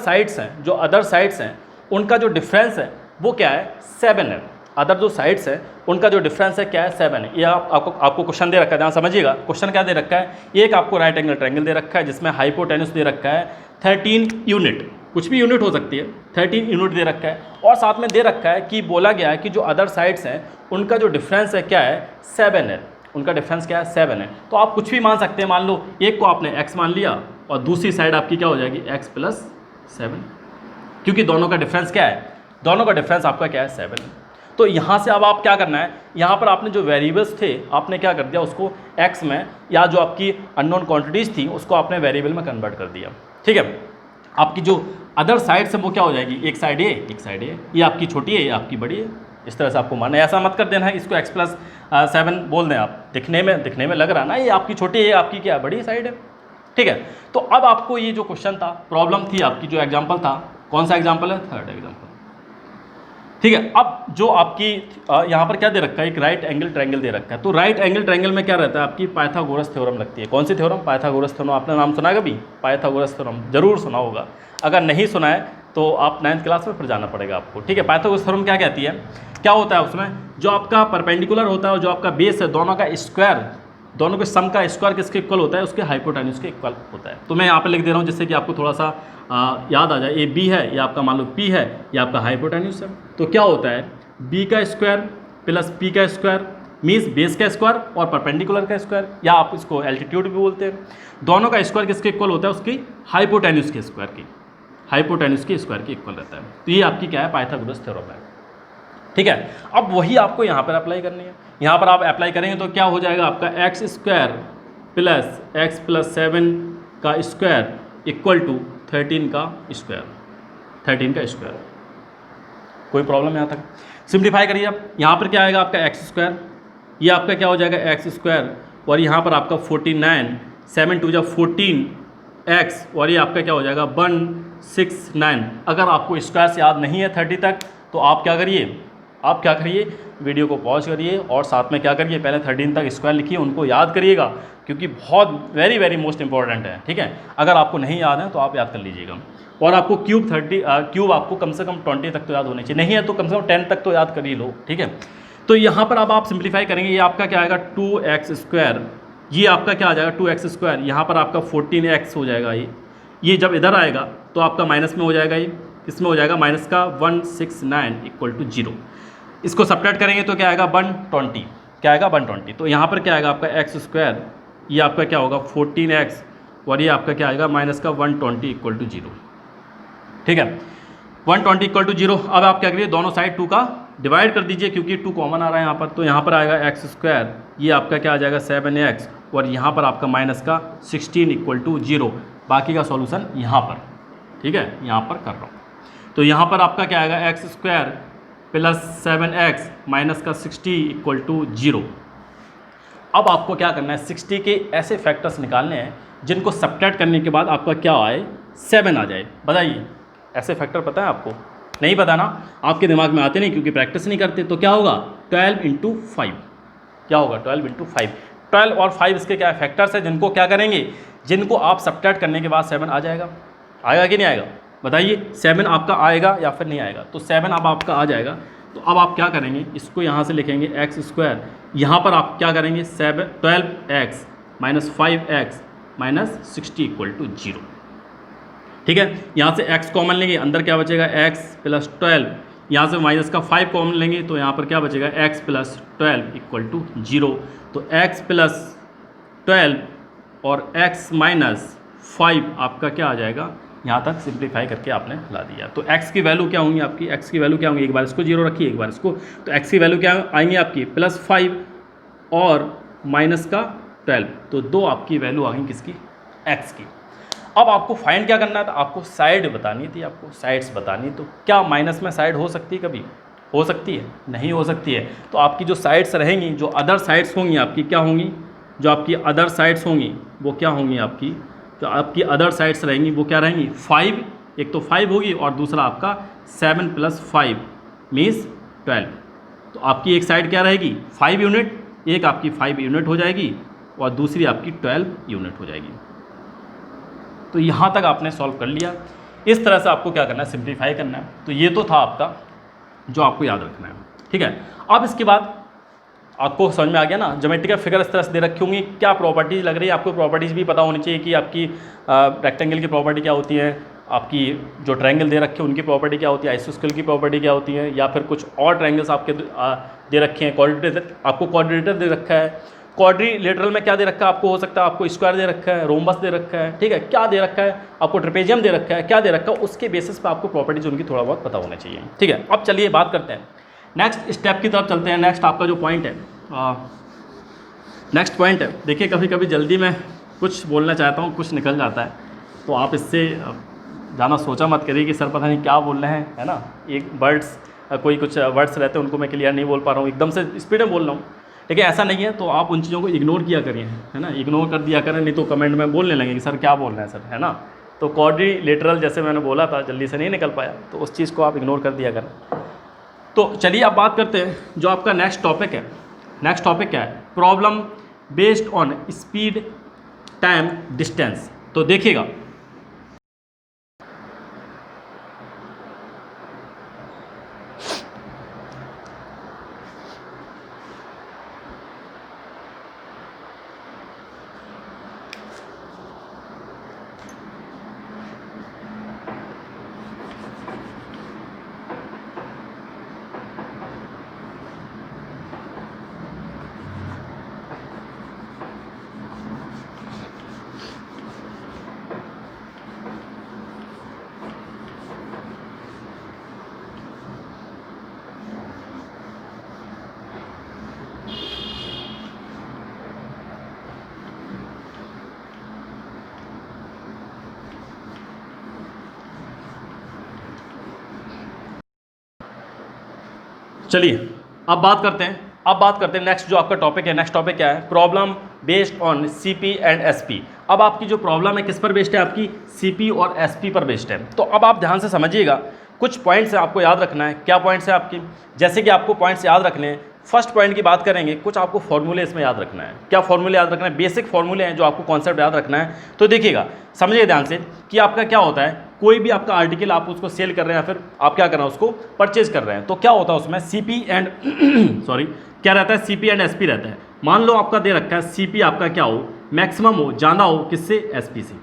साइड्स हैं उनका जो डिफरेंस है वो क्या है 7 है। अदर जो साइड्स है उनका जो डिफरेंस है क्या है 7 है। ये आपको क्वेश्चन दे रखा है, ध्यान समझिएगा। क्वेश्चन क्या दे रखा है, एक आपको राइट एंगल ट्रायंगल दे रखा है जिसमें हाइपोटेन्यूज दे रखा है 13 यूनिट, कुछ भी यूनिट हो सकती है, 13 यूनिट दे रखा है, और साथ में दे रखा है कि बोला गया है कि जो अदर साइड्स हैं उनका जो डिफरेंस है क्या है 7 है, उनका डिफरेंस क्या है 7 है। तो आप कुछ भी मान सकते हैं, मान लो एक को आपने x मान लिया और दूसरी साइड आपकी क्या हो जाएगी x + 7, क्योंकि दोनों का डिफरेंस क्या है, दोनों का डिफरेंस आपका क्या है 7 है। तो यहाँ से अब आप क्या करना है, यहाँ पर आपने जो वेरिएबल्स थे आपने क्या कर दिया, उसको x में, या जो आपकी अननोन क्वांटिटीज़ थी उसको आपने वेरिएबल में कन्वर्ट कर दिया। ठीक है, आपकी जो अदर साइड्स है वो क्या हो जाएगी, एक साइड ये, एक साइड ये आपकी छोटी है, ये आपकी बड़ी है। इस तरह से आपको मानना है, ऐसा मत कर देना है इसको x + 7 बोल दें आप, दिखने में लग रहा ना ये आपकी छोटी है, ये आपकी क्या बड़ी साइड है। ठीक है, तो अब आपको ये जो क्वेश्चन था, प्रॉब्लम थी आपकी, जो एग्जाम्पल था, कौन सा एग्जाम्पल है, थर्ड एग्जाम्पल। ठीक है, अब जो आपकी यहाँ पर क्या दे रखा है, एक राइट एंगल ट्रायंगल दे रखा है। तो राइट एंगल ट्रायंगल में क्या रहता है, आपकी पाइथागोरस थ्योरम लगती है। कौन सी थ्योरम, पाइथागोरस थ्योरम। आपने नाम सुना है कभी, पाइथागोरस थ्योरम जरूर सुना होगा, अगर नहीं सुना है तो आप 9th क्लास में फिर जाना पड़ेगा आपको। ठीक है, पाइथागोरस थ्योरम क्या कहती है, क्या होता है उसमें, जो आपका परपेंडिकुलर होता है और जो आपका बेस है, दोनों का स्क्वायर, दोनों के सम का स्क्वायर किसके इक्वल होता है, उसके हाइपोटेन्यूज के इक्वल होता है। तो मैं यहाँ पर लिख दे रहा हूँ जिससे कि आपको थोड़ा सा याद आ जाए। ए बी है, या आपका मान लो पी है, या आपका हाइपोटेन्यूज है। तो क्या होता है, बी का स्क्वायर प्लस पी का स्क्वायर मीन्स बेस का स्क्वायर और परपेंडिकुलर का स्क्वायर, या आप इसको एल्टीट्यूड भी बोलते हैं। दोनों का स्क्वायर किसके इक्वल होता है, उसकी हाइपोटेन्यूज के स्क्वायर की, हाइपोटेन्यूज के स्क्वायर के इक्वल रहता है। तो ये आपकी क्या है, पाइथागोरस थ्योरम है। ठीक है, अब वही आपको यहाँ पर अप्लाई करनी है। यहाँ पर आप अप्लाई करेंगे तो क्या हो जाएगा, आपका x² प्लस x + 7 का स्क्वायर इक्वल टू 13 का स्क्वायर, 13 का स्क्वायर। कोई प्रॉब्लम यहाँ तक, सिंप्लीफाई करिए आप। यहाँ पर क्या आएगा आपका x², ये आपका क्या हो जाएगा x², और यहाँ पर आपका 49, 7 × 2 = 14x, और ये आपका क्या हो जाएगा 169। अगर आपको स्क्वायर से याद नहीं है 30 तक तो आप क्या करिए, वीडियो को पॉज करिए और साथ में क्या करिए, पहले 13 तक स्क्वायर लिखिए, उनको याद करिएगा क्योंकि बहुत वेरी मोस्ट इंपॉर्टेंट है। ठीक है, अगर आपको नहीं याद है तो आप याद कर लीजिएगा। और आपको क्यूब आपको कम से कम 20 तक तो याद होने चाहिए, नहीं है तो कम से कम 10 तक तो याद कर ही लो। ठीक है, तो यहाँ पर अब आप सिंप्लीफाई करेंगे, ये आपका क्या आएगा 2x², ये आपका क्या आ जाएगा 2x², यहाँ पर आपका 14x हो जाएगा। ये जब इधर आएगा तो आपका माइनस में हो जाएगा, ये किसमें हो जाएगा, माइनस का 169 = 0। इसको सब्ट्रैक्ट करेंगे तो क्या आएगा 120, क्या आएगा 120। तो यहाँ पर क्या आएगा आपका x², ये आपका क्या होगा 14x, और ये आपका क्या आएगा माइनस का 120 = 0। ठीक है, 120 = 0। अब आप क्या करिए, दोनों साइड 2 का डिवाइड कर दीजिए क्योंकि 2 कॉमन आ रहा है यहाँ पर। तो यहाँ पर आएगा x², ये आपका क्या आ जाएगा 7x, और यहाँ पर आपका माइनस का 16 = 0। बाकी का सॉल्यूशन यहाँ पर, ठीक है, यहाँ पर कर रहा हूँ। तो यहाँ पर आपका क्या आएगा x² प्लस 7x माइनस का 60 = 0। अब आपको क्या करना है, 60 के ऐसे फैक्टर्स निकालने हैं जिनको सब्ट्रैक्ट करने के बाद आपका क्या आए, 7 आ जाए। बताइए, ऐसे फैक्टर पता है आपको, नहीं पता ना, आपके दिमाग में आते नहीं क्योंकि प्रैक्टिस नहीं करते। तो क्या होगा 12 × 5, क्या होगा 12 × 5। 12 और 5 इसके क्या फैक्टर्स है जिनको क्या करेंगे, जिनको आप सब्ट्रैक्ट करने के बाद 7 आ जाएगा। आएगा कि नहीं आएगा, बताइए 7 आपका आएगा या फिर नहीं आएगा। तो 7 अब आपका आ जाएगा। तो अब आप क्या करेंगे, इसको यहाँ से लिखेंगे x², यहाँ पर आप क्या करेंगे 12x माइनस 5x माइनस 60 = 0। ठीक है, यहाँ से x कॉमन लेंगे, अंदर क्या बचेगा x + 12, यहाँ से माइनस का 5 कॉमन लेंगे तो यहाँ पर क्या बचेगा x + 12 = 0। तो x + 12 और x - 5 आपका क्या आ जाएगा, यहाँ तक सिंप्लीफाई करके आपने ला दिया। तो x की वैल्यू क्या होंगी आपकी, x की वैल्यू क्या होंगी, एक बार इसको 0 रखिए, एक बार इसको। तो x की वैल्यू क्या आएंगी आपकी +5 और माइनस का 12, तो 2 आपकी वैल्यू आ गई किसकी, x की। अब आपको फाइंड क्या करना था, आपको साइड बतानी थी, आपको साइड्स बतानी। तो क्या माइनस में साइड हो सकती है, कभी हो सकती है, नहीं हो सकती है। तो आपकी जो साइड्स रहेंगी, जो अदर साइड्स होंगी आपकी क्या होंगी, जो आपकी अदर साइड्स होंगी वो क्या होंगी आपकी, जो आपकी अदर साइड्स रहेंगी वो क्या रहेंगी 5, एक तो 5 होगी और दूसरा आपका 7 + 5 मीन्स 12। तो आपकी एक साइड क्या रहेगी 5 यूनिट, एक आपकी 5 यूनिट हो जाएगी और दूसरी आपकी 12 यूनिट हो जाएगी। तो यहाँ तक आपने सॉल्व कर लिया। इस तरह से आपको क्या करना है, सिंप्लीफाई करना है। तो ये तो था आपका जो आपको याद रखना है। ठीक है। अब इसके बाद आपको समझ में आ गया ना, ज्योमेट्रिकल फिगर इस तरह से दे रखी होंगी, क्या प्रॉपर्टीज़ लग रही है, आपको प्रॉपर्टीज़ भी पता होनी चाहिए कि आपकी रेक्टेंगल की प्रॉपर्टी क्या होती है, आपकी जो ट्रायंगल दे रखे हैं उनकी प्रॉपर्टी क्या होती है, आइसोस्केल की प्रॉपर्टी क्या होती है, या फिर कुछ और ट्रायंगल्स आपके दे रखे हैं, क्वाड्रिलेटरल आपको क्वाड्रिलेटरल दे रखा है, क्वाड्रिलेटरल में क्या दे रखा है आपको, हो सकता है आपको स्क्वायर दे रखा है, रोम्बस दे रखा है, ठीक है, क्या दे रखा है आपको, ट्रेपेजियम दे रखा है, क्या दे रखा है, उसके बेसिस पर आपको प्रॉपर्टीज उनकी थोड़ा बहुत पता होना चाहिए, ठीक है। अब चलिए बात करते हैं नेक्स्ट स्टेप की तरफ चलते हैं। नेक्स्ट आपका जो पॉइंट है, नेक्स्ट पॉइंट है, देखिए कभी कभी जल्दी में कुछ बोलना चाहता हूँ, कुछ निकल जाता है, तो आप इससे ज़्यादा सोचा मत करिए कि सर पता नहीं क्या बोल रहे हैं, है ना। एक वर्ड्स कोई कुछ वर्ड्स रहते हैं उनको मैं क्लियर नहीं बोल पा रहा हूँ, एकदम से स्पीड में बोल रहा हूँ, ठीक है, ऐसा नहीं है। तो आप उन चीज़ों को इग्नोर किया करिए, है ना, इग्नोर कर दिया करें, नहीं तो कमेंट में बोलने लगे कि सर क्या बोल रहे हैं सर, है ना। तो क्वाड्रिलेटरल जैसे मैंने बोला था जल्दी से नहीं निकल पाया, तो उस चीज़ को आप इग्नोर कर दिया करें। तो चलिए अब बात करते हैं जो आपका नेक्स्ट टॉपिक है। नेक्स्ट टॉपिक क्या है, problem based on speed time distance. तो देखिएगा चलिए अब बात करते हैं नेक्स्ट जो आपका टॉपिक है। नेक्स्ट टॉपिक क्या है, problem based on CP and SP. अब आपकी जो प्रॉब्लम है किस पर बेस्ड है, आपकी सीपी और एसपी पर बेस्ड है। तो अब आप ध्यान से समझिएगा, कुछ पॉइंट्स आपको याद रखना है। क्या पॉइंट्स है आपकी, जैसे कि आपको पॉइंट्स याद रखने हैं, फर्स्ट पॉइंट की बात करेंगे, कुछ आपको फॉर्मूले इसमें याद रखना है। क्या फॉर्मूले याद रखना है, बेसिक फॉर्मूले हैं जो आपको कॉन्सेप्ट याद रखना है। तो देखिएगा, समझिए ध्यान से कि आपका क्या होता है, कोई भी आपका आर्टिकल आप उसको सेल कर रहे हैं या फिर आप क्या कर रहे हैं उसको परचेज कर रहे हैं, तो क्या होता है उसमें सीपी एंड सॉरी क्या रहता है, सीपी एंड एसपी रहता है। मान लो आपका दे रखा है सीपी आपका क्या हो, मैक्सिमम हो, ज़्यादा हो किससे, एसपी से।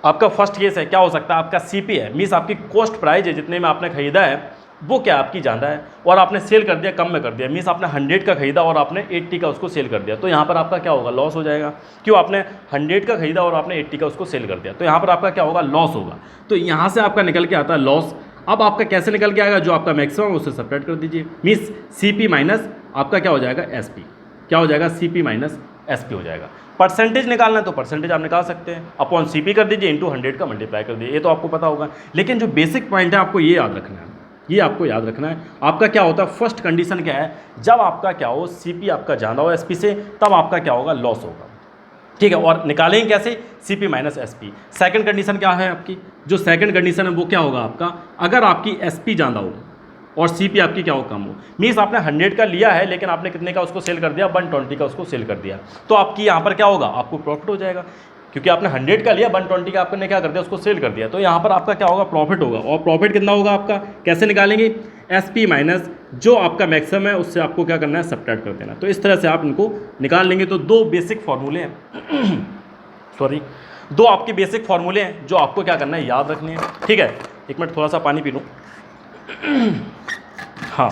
आपका फर्स्ट केस है, क्या हो सकता है, आपका सीपी है, मीन्स आपकी कॉस्ट प्राइस है, जितने में आपने खरीदा है वो क्या आपकी ज़्यादा है, और आपने सेल कर दिया कम में कर दिया, मीन्स आपने 100 का खरीदा और आपने 80 का उसको सेल कर दिया, तो यहाँ पर आपका क्या होगा, लॉस हो जाएगा। क्यों, आपने 100 का खरीदा और आपने 80 का उसको सेल कर दिया, तो यहाँ पर आपका क्या होगा, लॉस होगा। तो यहाँ से आपका निकल के आता है लॉस। अब आपका कैसे निकल के आएगा, जो आपका मैक्सिमम है उससे सेपरेट कर दीजिए, मीन्स सीपी माइनस आपका क्या हो जाएगा, एसपी। क्या हो जाएगा, सीपी माइनस एसपी हो जाएगा। परसेंटेज निकालना है तो परसेंटेज आप निकाल सकते हैं, अपॉन सीपी कर दीजिए, इंटू 100 का मल्टीप्लाई कर दीजिए, ये तो आपको पता होगा। लेकिन जो बेसिक पॉइंट है आपको ये याद रखना है, ये आपको याद रखना है। आपका क्या होता है, फर्स्ट कंडीशन क्या है, जब आपका क्या हो, सीपी आपका ज़्यादा हो एसपी से, तब आपका क्या होगा, लॉस होगा, ठीक है। और निकालेंगे कैसे, CP minus SP. Second condition क्या है आपकी, जो सेकंड कंडीशन है वो क्या होगा आपका, अगर आपकी एसपी ज़्यादा हो और सीपी आपकी क्या हो, कम हो, मीन्स आपने 100 का लिया है लेकिन आपने कितने का उसको सेल कर दिया, 120 का उसको सेल कर दिया, तो आपकी यहाँ पर क्या होगा, आपको प्रॉफिट हो जाएगा, क्योंकि आपने 100 का लिया, 120 का आपने क्या कर दिया, उसको सेल कर दिया, तो यहाँ पर आपका क्या होगा, प्रॉफिट होगा। और प्रॉफिट कितना होगा आपका, कैसे निकालेंगे, एसपी माइनस जो आपका मैक्सिमम है उससे आपको क्या करना है, सब्ट्रैक्ट कर देना। तो इस तरह से आप इनको निकाल लेंगे। तो दो बेसिक फार्मूले हैं सॉरी, दो आपके बेसिक फार्मूले हैं जो आपको क्या करना है, याद रखने हैं, ठीक है। एक मिनट थोड़ा सा पानी पी लूँ। हाँ,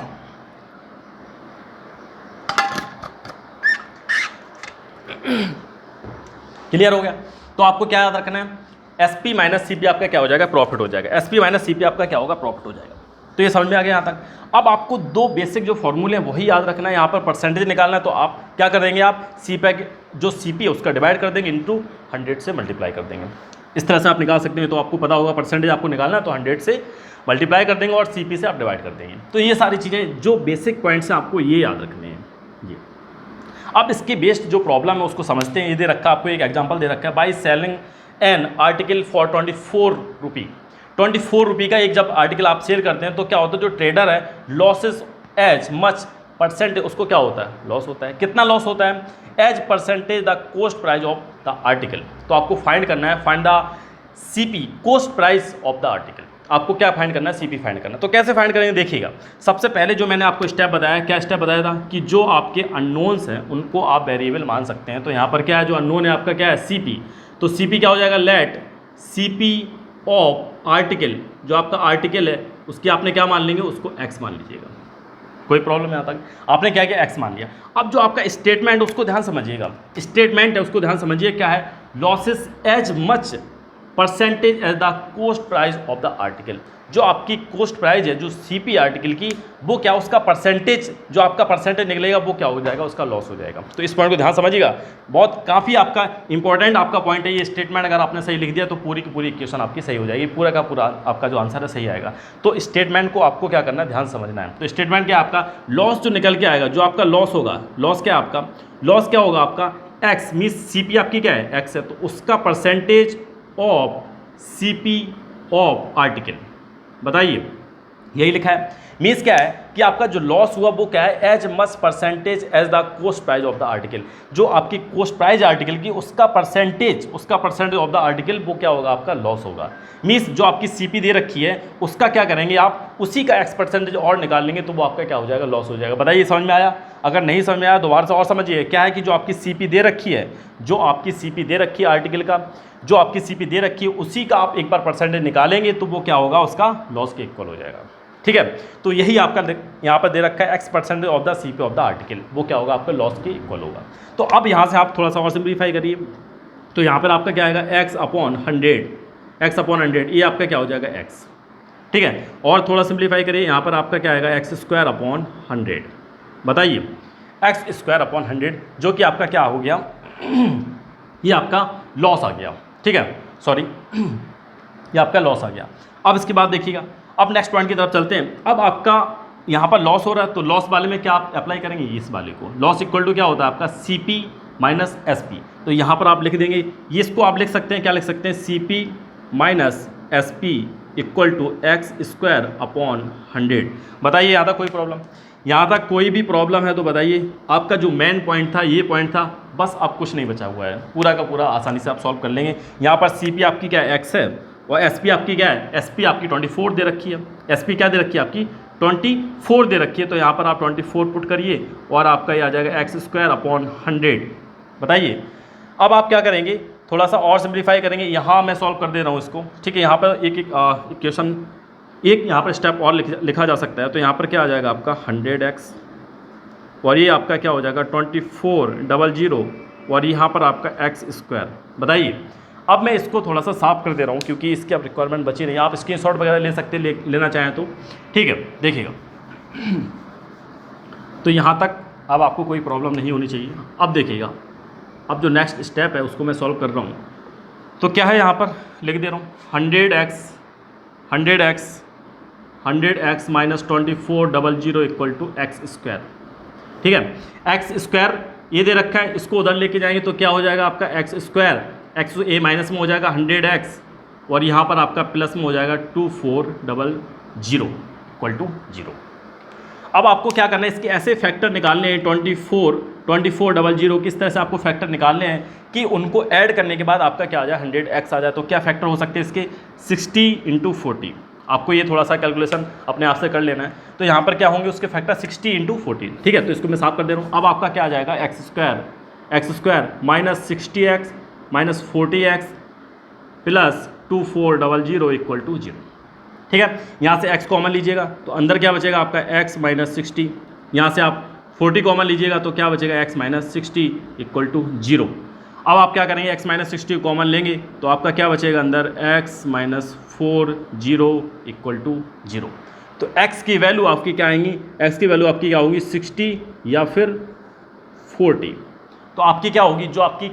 क्लियर हो गया। तो आपको क्या याद रखना है, एसपी माइनस सीपी आपका क्या हो जाएगा, प्रॉफिट हो जाएगा। एसपी माइनस सीपी आपका क्या होगा, प्रॉफिट हो जाएगा। तो ये समझ में आ गया यहाँ तक। अब आपको दो बेसिक जो फॉर्मूले हैं वही याद रखना है। यहाँ पर परसेंटेज निकालना है, तो आप क्या कर देंगे, आप सीपी जो सीपी है उसका डिवाइड कर देंगे, इंटू 100 से मल्टीप्लाई कर देंगे। इस तरह से आप निकाल सकते हैं। तो आपको पता होगा परसेंटेज आपको निकालना है, तो 100 से मल्टीप्लाई कर देंगे और सीपी से आप डिवाइड कर देंगे। तो ये सारी चीज़ें जो बेसिक पॉइंट्स हैं आपको ये याद रखने हैं। ये अब इसके बेस्ड जो प्रॉब्लम है उसको समझते हैं। ये दे रखा है आपको, एक एग्जांपल दे रखा है, by selling an article for 24 रुपी। 24 रुपी का एक जब आर्टिकल आप सेल करते हैं तो क्या होता है, जो ट्रेडर है लॉसेस एज मच परसेंट, उसको क्या होता है, लॉस होता है। कितना लॉस होता है, as percentage the cost price of the article. तो आपको फाइंड करना है, find the CP, cost price of the article. आपको क्या फाइंड करना है, सीपी फाइंड करना है। तो कैसे फाइंड करेंगे देखिएगा। सबसे पहले जो मैंने आपको स्टेप बताया, क्या स्टेप बताया था कि जो आपके अननोन्स हैं उनको आप वेरिएबल मान सकते हैं। तो यहाँ पर क्या है, जो अननोन है आपका क्या है, सीपी। तो सीपी क्या हो जाएगा, लेट सीपी ऑफ आर्टिकल, जो आपका आर्टिकल है उसकी आपने क्या मान लेंगे, उसको एक्स मान लीजिएगा। कोई प्रॉब्लम है यहाँ तक? आपने क्या किया, एक्स मान लिया। अब जो आपका स्टेटमेंट उसको ध्यान समझिएगा, स्टेटमेंट है उसको ध्यान समझिए, क्या है, losses as much percentage as the cost price of the article. जो आपकी कोस्ट प्राइस है जो सीपी आर्टिकल की, वो क्या, उसका परसेंटेज, जो आपका परसेंटेज निकलेगा वो क्या हो जाएगा, उसका लॉस हो जाएगा। तो इस पॉइंट को ध्यान समझिएगा, बहुत काफ़ी आपका इंपॉर्टेंट आपका पॉइंट है ये स्टेटमेंट। अगर आपने सही लिख दिया तो पूरी की पूरी इक्वेशन आपकी सही हो जाएगी, पूरा का पूरा आपका जो आंसर है सही आएगा। तो स्टेटमेंट को आपको क्या करना है, ध्यान समझना है। तो स्टेटमेंट क्या, आपका लॉस जो निकल के आएगा, जो आपका लॉस होगा, लॉस क्या आपका, लॉस क्या होगा आपका, एक्स मीन्स सीपी आपकी क्या है, एक्स है, तो उसका percentage of CP of article, बताइए, यही लिखा है। मीन्स क्या है कि आपका जो लॉस हुआ वो क्या है, as much percentage as the cost price of the article. जो आपकी कोस्ट प्राइस आर्टिकल की उसका परसेंटेज ऑफ द आर्टिकल वो क्या होगा, आपका लॉस होगा। मीन्स जो आपकी सीपी दे रखी है उसका क्या करेंगे आप, उसी का एक्स परसेंटेज और निकाल लेंगे तो वो आपका क्या हो जाएगा, लॉस हो जाएगा। बताइए समझ में आया? अगर नहीं समझ में आया दोबारा से और समझिए। क्या है कि जो आपकी सीपी दे रखी है, जो आपकी सीपी दे रखी है आर्टिकल का, जो आपकी सीपी दे रखी है उसी का आप एक बार परसेंटेज निकालेंगे तो वो क्या होगा, उसका लॉस के इक्वल हो जाएगा। ठीक है, तो यही आपका यहाँ पर दे रखा है, x percentage of the CP of the article, वो क्या होगा, आपका लॉस के इक्वल होगा। तो अब यहाँ से आप थोड़ा सा और सिंप्लीफाई करिए। तो यहाँ पर आपका क्या आएगा, एक्स अपॉन 100, ये आपका क्या हो जाएगा, एक्स। ठीक है, और थोड़ा सिंप्लीफाई करिए, यहाँ पर आपका क्या आएगा, एक्स स्क्वायर अपॉन 100। बताइए, एक्स स्क्वायर अपॉन 100 जो कि आपका क्या हो गया, ये आपका लॉस आ गया। ठीक है, सॉरी, ये आपका लॉस आ गया। अब इसके बाद देखिएगा, अब नेक्स्ट पॉइंट की तरफ चलते हैं। अब आपका यहाँ पर लॉस हो रहा है तो लॉस वाले में क्या आप अप्लाई करेंगे, इस वाले को, लॉस इक्वल टू क्या होता है आपका, सीपी माइनस एसपी। तो यहाँ पर आप लिख देंगे, ये इसको आप लिख सकते हैं, क्या लिख सकते हैं, CP minus SP equal to x square upon 100। बताइए यहाँ तक कोई प्रॉब्लम, यहाँ तक कोई भी प्रॉब्लम है तो बताइए। आपका जो मेन पॉइंट था ये पॉइंट था, बस अब कुछ नहीं बचा हुआ है, पूरा का पूरा आसानी से आप सॉल्व कर लेंगे। यहाँ पर सीपी आपकी क्या है, एक्स है, और एसपी आपकी क्या है, एसपी आपकी 24 दे रखी है। एसपी क्या दे रखी है आपकी, 24 दे रखी है। तो यहाँ पर आप 24 पुट करिए और आपका ये आ जाएगा एक्स स्क्वायर अपॉन 100। बताइए, अब आप क्या करेंगे, थोड़ा सा और सिंप्लीफाई करेंगे। यहाँ मैं सॉल्व कर दे रहा हूँ इसको। ठीक है, यहाँ पर एक इक्वेशन, एक यहाँ पर स्टेप और लिखा जा सकता है। तो यहाँ पर क्या आ जाएगा आपका 100x, और ये आपका क्या हो जाएगा 2400, और यहाँ पर आपका एक्स स्क्वायर। बताइए, अब मैं इसको थोड़ा सा साफ कर दे रहा हूँ क्योंकि इसकी अब रिक्वायरमेंट बची नहीं। आप स्क्रीनशॉट वगैरह ले सकते हैं, लेना चाहें तो। ठीक है, देखिएगा, तो यहाँ तक अब आपको कोई प्रॉब्लम नहीं होनी चाहिए। अब देखिएगा, अब जो नेक्स्ट स्टेप है उसको मैं सॉल्व कर रहा हूँ। तो क्या है, यहाँ पर लिख दे रहा हूँ 100x minus 2400 equal to x square. ठीक है, एक्स स्क्वायर ये दे रखा है, इसको उधर लेके जाएंगे तो क्या हो जाएगा आपका एक्स स्क्वायर, एक्स ए माइनस में हो जाएगा 100x, और यहाँ पर आपका प्लस में हो जाएगा 2400 इक्वल टू 0। अब आपको क्या करना है, इसके ऐसे फैक्टर निकालने हैं 2400 किस तरह से आपको फैक्टर निकालने हैं कि उनको ऐड करने के बाद आपका क्या आ जाए, 100x आ जाए। तो क्या फैक्टर हो सकते हैं इसके, 60 × 40। आपको ये थोड़ा सा कैलकुलेशन अपने आप से कर लेना है। तो यहाँ पर क्या होंगे उसके फैक्टर 60 × 40। ठीक है, तो इसको मैं साफ कर दे रहा हूँ। अब आपका क्या आ जाएगा, x square minus 60x minus 40x plus 2400 equal to 0। ठीक है, यहाँ से x कॉमन लीजिएगा तो अंदर क्या बचेगा आपका x माइनस 60। यहाँ से आप 40 कॉमन लीजिएगा तो क्या बचेगा x माइनस 60 इक्वल टू 0। अब आप क्या करेंगे, x माइनस 60 कॉमन लेंगे तो आपका क्या बचेगा अंदर, x माइनस 40 इक्वल टू 0। तो x की वैल्यू आपकी क्या आएंगी, x की वैल्यू आपकी क्या होगी, 60 या फिर 40। तो आपकी क्या होगी, जो आपकी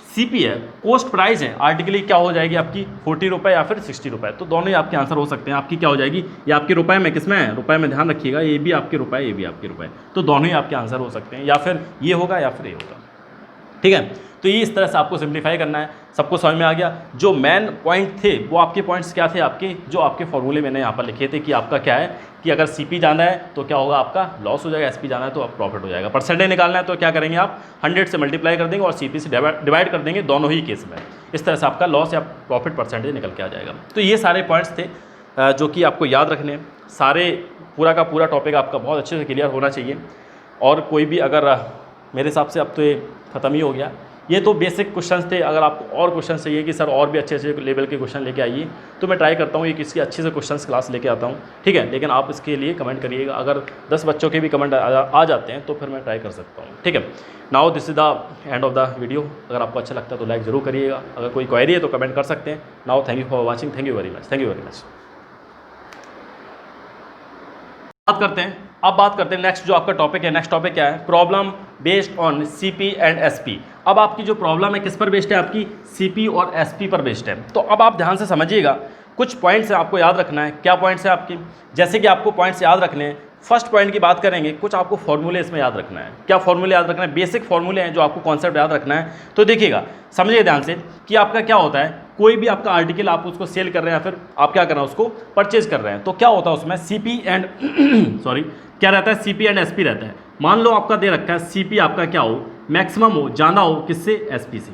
सीपी है, कोस्ट प्राइस है आर्टिकली, क्या हो जाएगी आपकी 40 रुपये या फिर 60 रुपये। तो दोनों ही आपके आंसर हो सकते हैं। आपकी क्या हो जाएगी, ये आपके रुपए में, किस में है, रुपए में, ध्यान रखिएगा, ये भी आपके रुपए, ये भी आपके रुपए। तो दोनों ही आपके आंसर हो सकते हैं, या फिर ये होगा या फिर ये होगा। ठीक है, तो ये इस तरह से आपको सिंप्लीफाई करना है। सबको समझ में आ गया। जो मेन पॉइंट थे वो आपके पॉइंट्स क्या थे, आपके जो आपके फॉर्मूले मैंने यहाँ पर लिखे थे कि आपका क्या है कि अगर सीपी जाना है तो क्या होगा, आपका लॉस हो जाएगा, एसपी जाना है तो आप प्रॉफिट हो जाएगा। परसेंटेज निकालना है तो क्या करेंगे आप 100 से मल्टीप्लाई कर देंगे और सीपी से डिवाइड कर देंगे, दोनों ही केस में। इस तरह से आपका लॉस या प्रॉफिट परसेंटेज निकल के आ जाएगा। तो ये सारे पॉइंट्स थे जो कि आपको याद रखने हैं। सारे पूरा का पूरा टॉपिक आपका बहुत अच्छे से क्लियर होना चाहिए। और कोई भी अगर मेरे हिसाब से अब तो ये ख़त्म ही हो गया। ये तो बेसिक क्वेश्चंस थे। अगर आपको और क्वेश्चन चाहिए कि सर और भी अच्छे अच्छे लेवल के क्वेश्चन लेके आइए, तो मैं ट्राई करता हूँ ये किसी अच्छे से क्वेश्चंस क्लास लेके आता हूँ, ठीक है। लेकिन आप इसके लिए कमेंट करिएगा। अगर 10 बच्चों के भी कमेंट आ जाते हैं तो फिर मैं ट्राई कर सकता हूँ, ठीक है। Now this is the end of the video. अगर आपको अच्छा लगता है तो लाइक ज़रूर करिएगा। अगर कोई क्वेरी है तो कमेंट कर सकते हैं। Now thank you for watching. Thank you very much. Thank you very much. बात करते हैं नेक्स्ट जो आपका टॉपिक है। नेक्स्ट टॉपिक क्या है? Problem based on CP and SP. अब आपकी जो प्रॉब्लम है किस पर बेस्ड है? आपकी सीपी और एसपी पर बेस्ड है। तो अब आप ध्यान से समझिएगा, कुछ पॉइंट्स है आपको याद रखना है। क्या पॉइंट्स है आपकी? जैसे कि आपको पॉइंट्स याद रखने हैं, फर्स्ट पॉइंट की बात करेंगे, कुछ आपको फॉर्मूले इसमें याद रखना है। क्या फॉर्मूले याद रखना है? बेसिक फॉर्मूले हैं जो आपको कॉन्सेप्ट याद रखना है। तो देखिएगा, समझिए ध्यान से कि आपका क्या होता है, कोई भी आपका आर्टिकल आप उसको सेल कर रहे हैं या फिर आप क्या कर रहे हैं, उसको परचेज कर रहे हैं, तो क्या होता है उसमें सीपी एंड सॉरी क्या रहता है? सीपी एंड एसपी रहता है। मान लो आपका दे रखा है सीपी आपका क्या हो, मैक्सिमम हो, ज़्यादा हो किससे? एसपी से।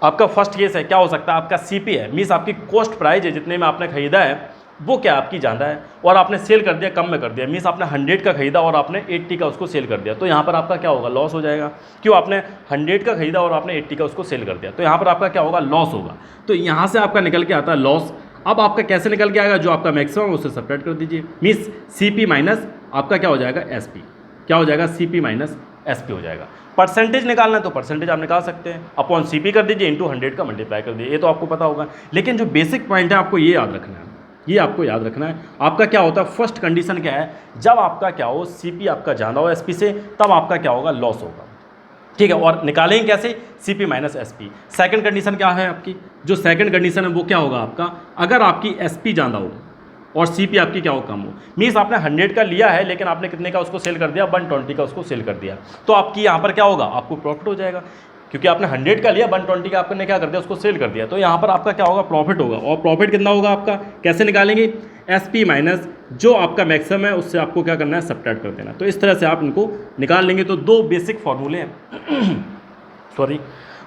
आपका फर्स्ट केस है, क्या हो सकता है? आपका सीपी है, मीन्स आपकी कॉस्ट प्राइस है, जितने में आपने खरीदा है वो क्या आपकी ज़्यादा है और आपने सेल कर दिया कम में कर दिया। मीन्स आपने 100 का खरीदा और आपने 80 का उसको सेल कर दिया, तो यहाँ पर आपका क्या होगा? लॉस हो जाएगा। क्यों? आपने 100 का खरीदा और आपने 80 का उसको सेल कर दिया, तो यहाँ पर आपका क्या होगा? लॉस होगा। तो यहाँ से आपका निकल के आता है लॉस। अब आपका कैसे निकल के आएगा? जो आपका मैक्सिमम उससे सब्ट्रैक्ट कर दीजिए, मीन्स सीपी माइनस आपका क्या हो जाएगा? एसपी। क्या हो जाएगा? सीपी माइनस एसपी हो जाएगा। परसेंटेज निकालना है तो परसेंटेज आप निकाल सकते हैं, अपॉन सीपी कर दीजिए, इंटू 100 का मल्टीप्लाई कर दीजिए। ये तो आपको पता होगा। लेकिन जो बेसिक पॉइंट है आपको ये याद रखना है, ये आपको याद रखना है। आपका क्या होता है? फर्स्ट कंडीशन क्या है? जब आपका क्या हो, सीपी आपका ज़्यादा हो एसपी से, तब आपका क्या होगा? लॉस होगा, ठीक है। और निकालेंगे कैसे? CP minus SP. Second condition क्या है आपकी? जो सेकंड कंडीशन है वो क्या होगा आपका? अगर आपकी एसपी ज़्यादा हो और सीपी आपकी क्या हो? कम हो, मीन्स आपने 100 का लिया है लेकिन आपने कितने का उसको सेल कर दिया? 120 का उसको सेल कर दिया, तो आपकी यहाँ पर क्या होगा? आपको प्रॉफिट हो जाएगा, क्योंकि आपने 100 का लिया, 120 का आपने क्या कर दिया? उसको सेल कर दिया, तो यहाँ पर आपका क्या होगा? प्रॉफिट होगा। और प्रॉफिट कितना होगा आपका? कैसे निकालेंगे? एसपी माइनस जो आपका मैक्सिमम है उससे आपको क्या करना है? सब्ट्रैक्ट कर देना। तो इस तरह से आप इनको निकाल लेंगे। तो दो बेसिक फार्मूले हैं सॉरी,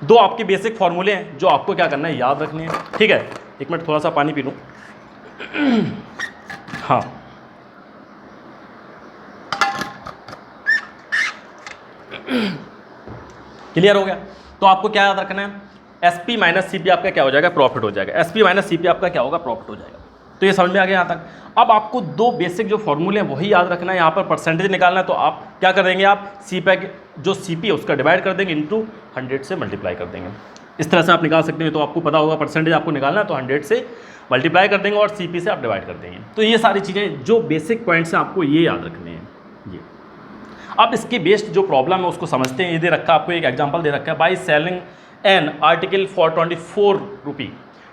दो आपके बेसिक फार्मूले हैं जो आपको क्या करना है? याद रखने हैं, ठीक है। एक मिनट थोड़ा सा पानी पी लूँ। हाँ, क्लियर हो गया? तो आपको क्या याद रखना है? एसपी माइनस सीपी आपका क्या हो जाएगा? प्रॉफिट हो जाएगा। एसपी माइनस सीपी आपका क्या होगा? प्रॉफिट हो जाएगा। तो ये समझ में आ गया यहाँ तक। अब आपको दो बेसिक जो फॉर्मूले हैं वही याद रखना है। यहाँ पर परसेंटेज निकालना है, तो आप क्या कर देंगे? आप सीपी जो सीपी है उसका डिवाइड कर देंगे, इंटू 100 से मल्टीप्लाई कर देंगे। इस तरह से आप निकाल सकते हैं। तो आपको पता होगा परसेंटेज आपको निकालना है तो 100 से मल्टीप्लाई कर देंगे और सीपी से आप डिवाइड कर देंगे। तो ये सारी चीज़ें जो बेसिक पॉइंट्स हैं आपको ये याद रखने हैं। ये अब इसके बेस्ड जो प्रॉब्लम है उसको समझते हैं। ये दे रखा है आपको, एक एग्जांपल दे रखा है, by selling an article for 24 रुपी।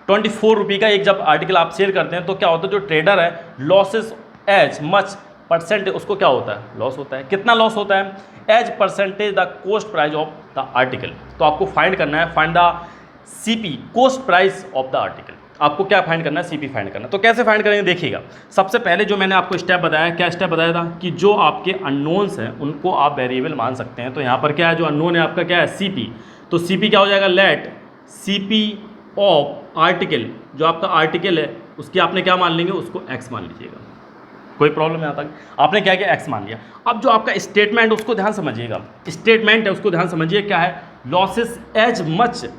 24 रुपी का एक जब आर्टिकल आप सेल करते हैं तो क्या होता है? जो ट्रेडर है लॉसेस एज मच परसेंटेज, उसको क्या होता है? लॉस होता है। कितना लॉस होता है? As percentage the cost price of the article. तो आपको फाइंड करना है, find the CP cost price of the article. आपको क्या फाइंड करना है? सीपी फाइंड करना है। तो कैसे फाइंड करेंगे? देखिएगा, सबसे पहले जो मैंने आपको स्टेप बताया, क्या स्टेप बताया था? कि जो आपके अननोन्स हैं उनको आप वेरिएबल मान सकते हैं। तो यहाँ पर क्या है? जो अननोन है आपका क्या है? सीपी। तो सीपी क्या हो जाएगा? लेट सीपी ऑफ आर्टिकल, जो आपका आर्टिकल है उसकी आपने क्या मान लेंगे? उसको एक्स मान लीजिएगा। कोई प्रॉब्लम यहाँ तक? आपने क्या किया? एक्स मान लिया। अब जो आपका स्टेटमेंट उसको ध्यान समझिएगा, स्टेटमेंट है उसको ध्यान समझिए। क्या है? Losses as much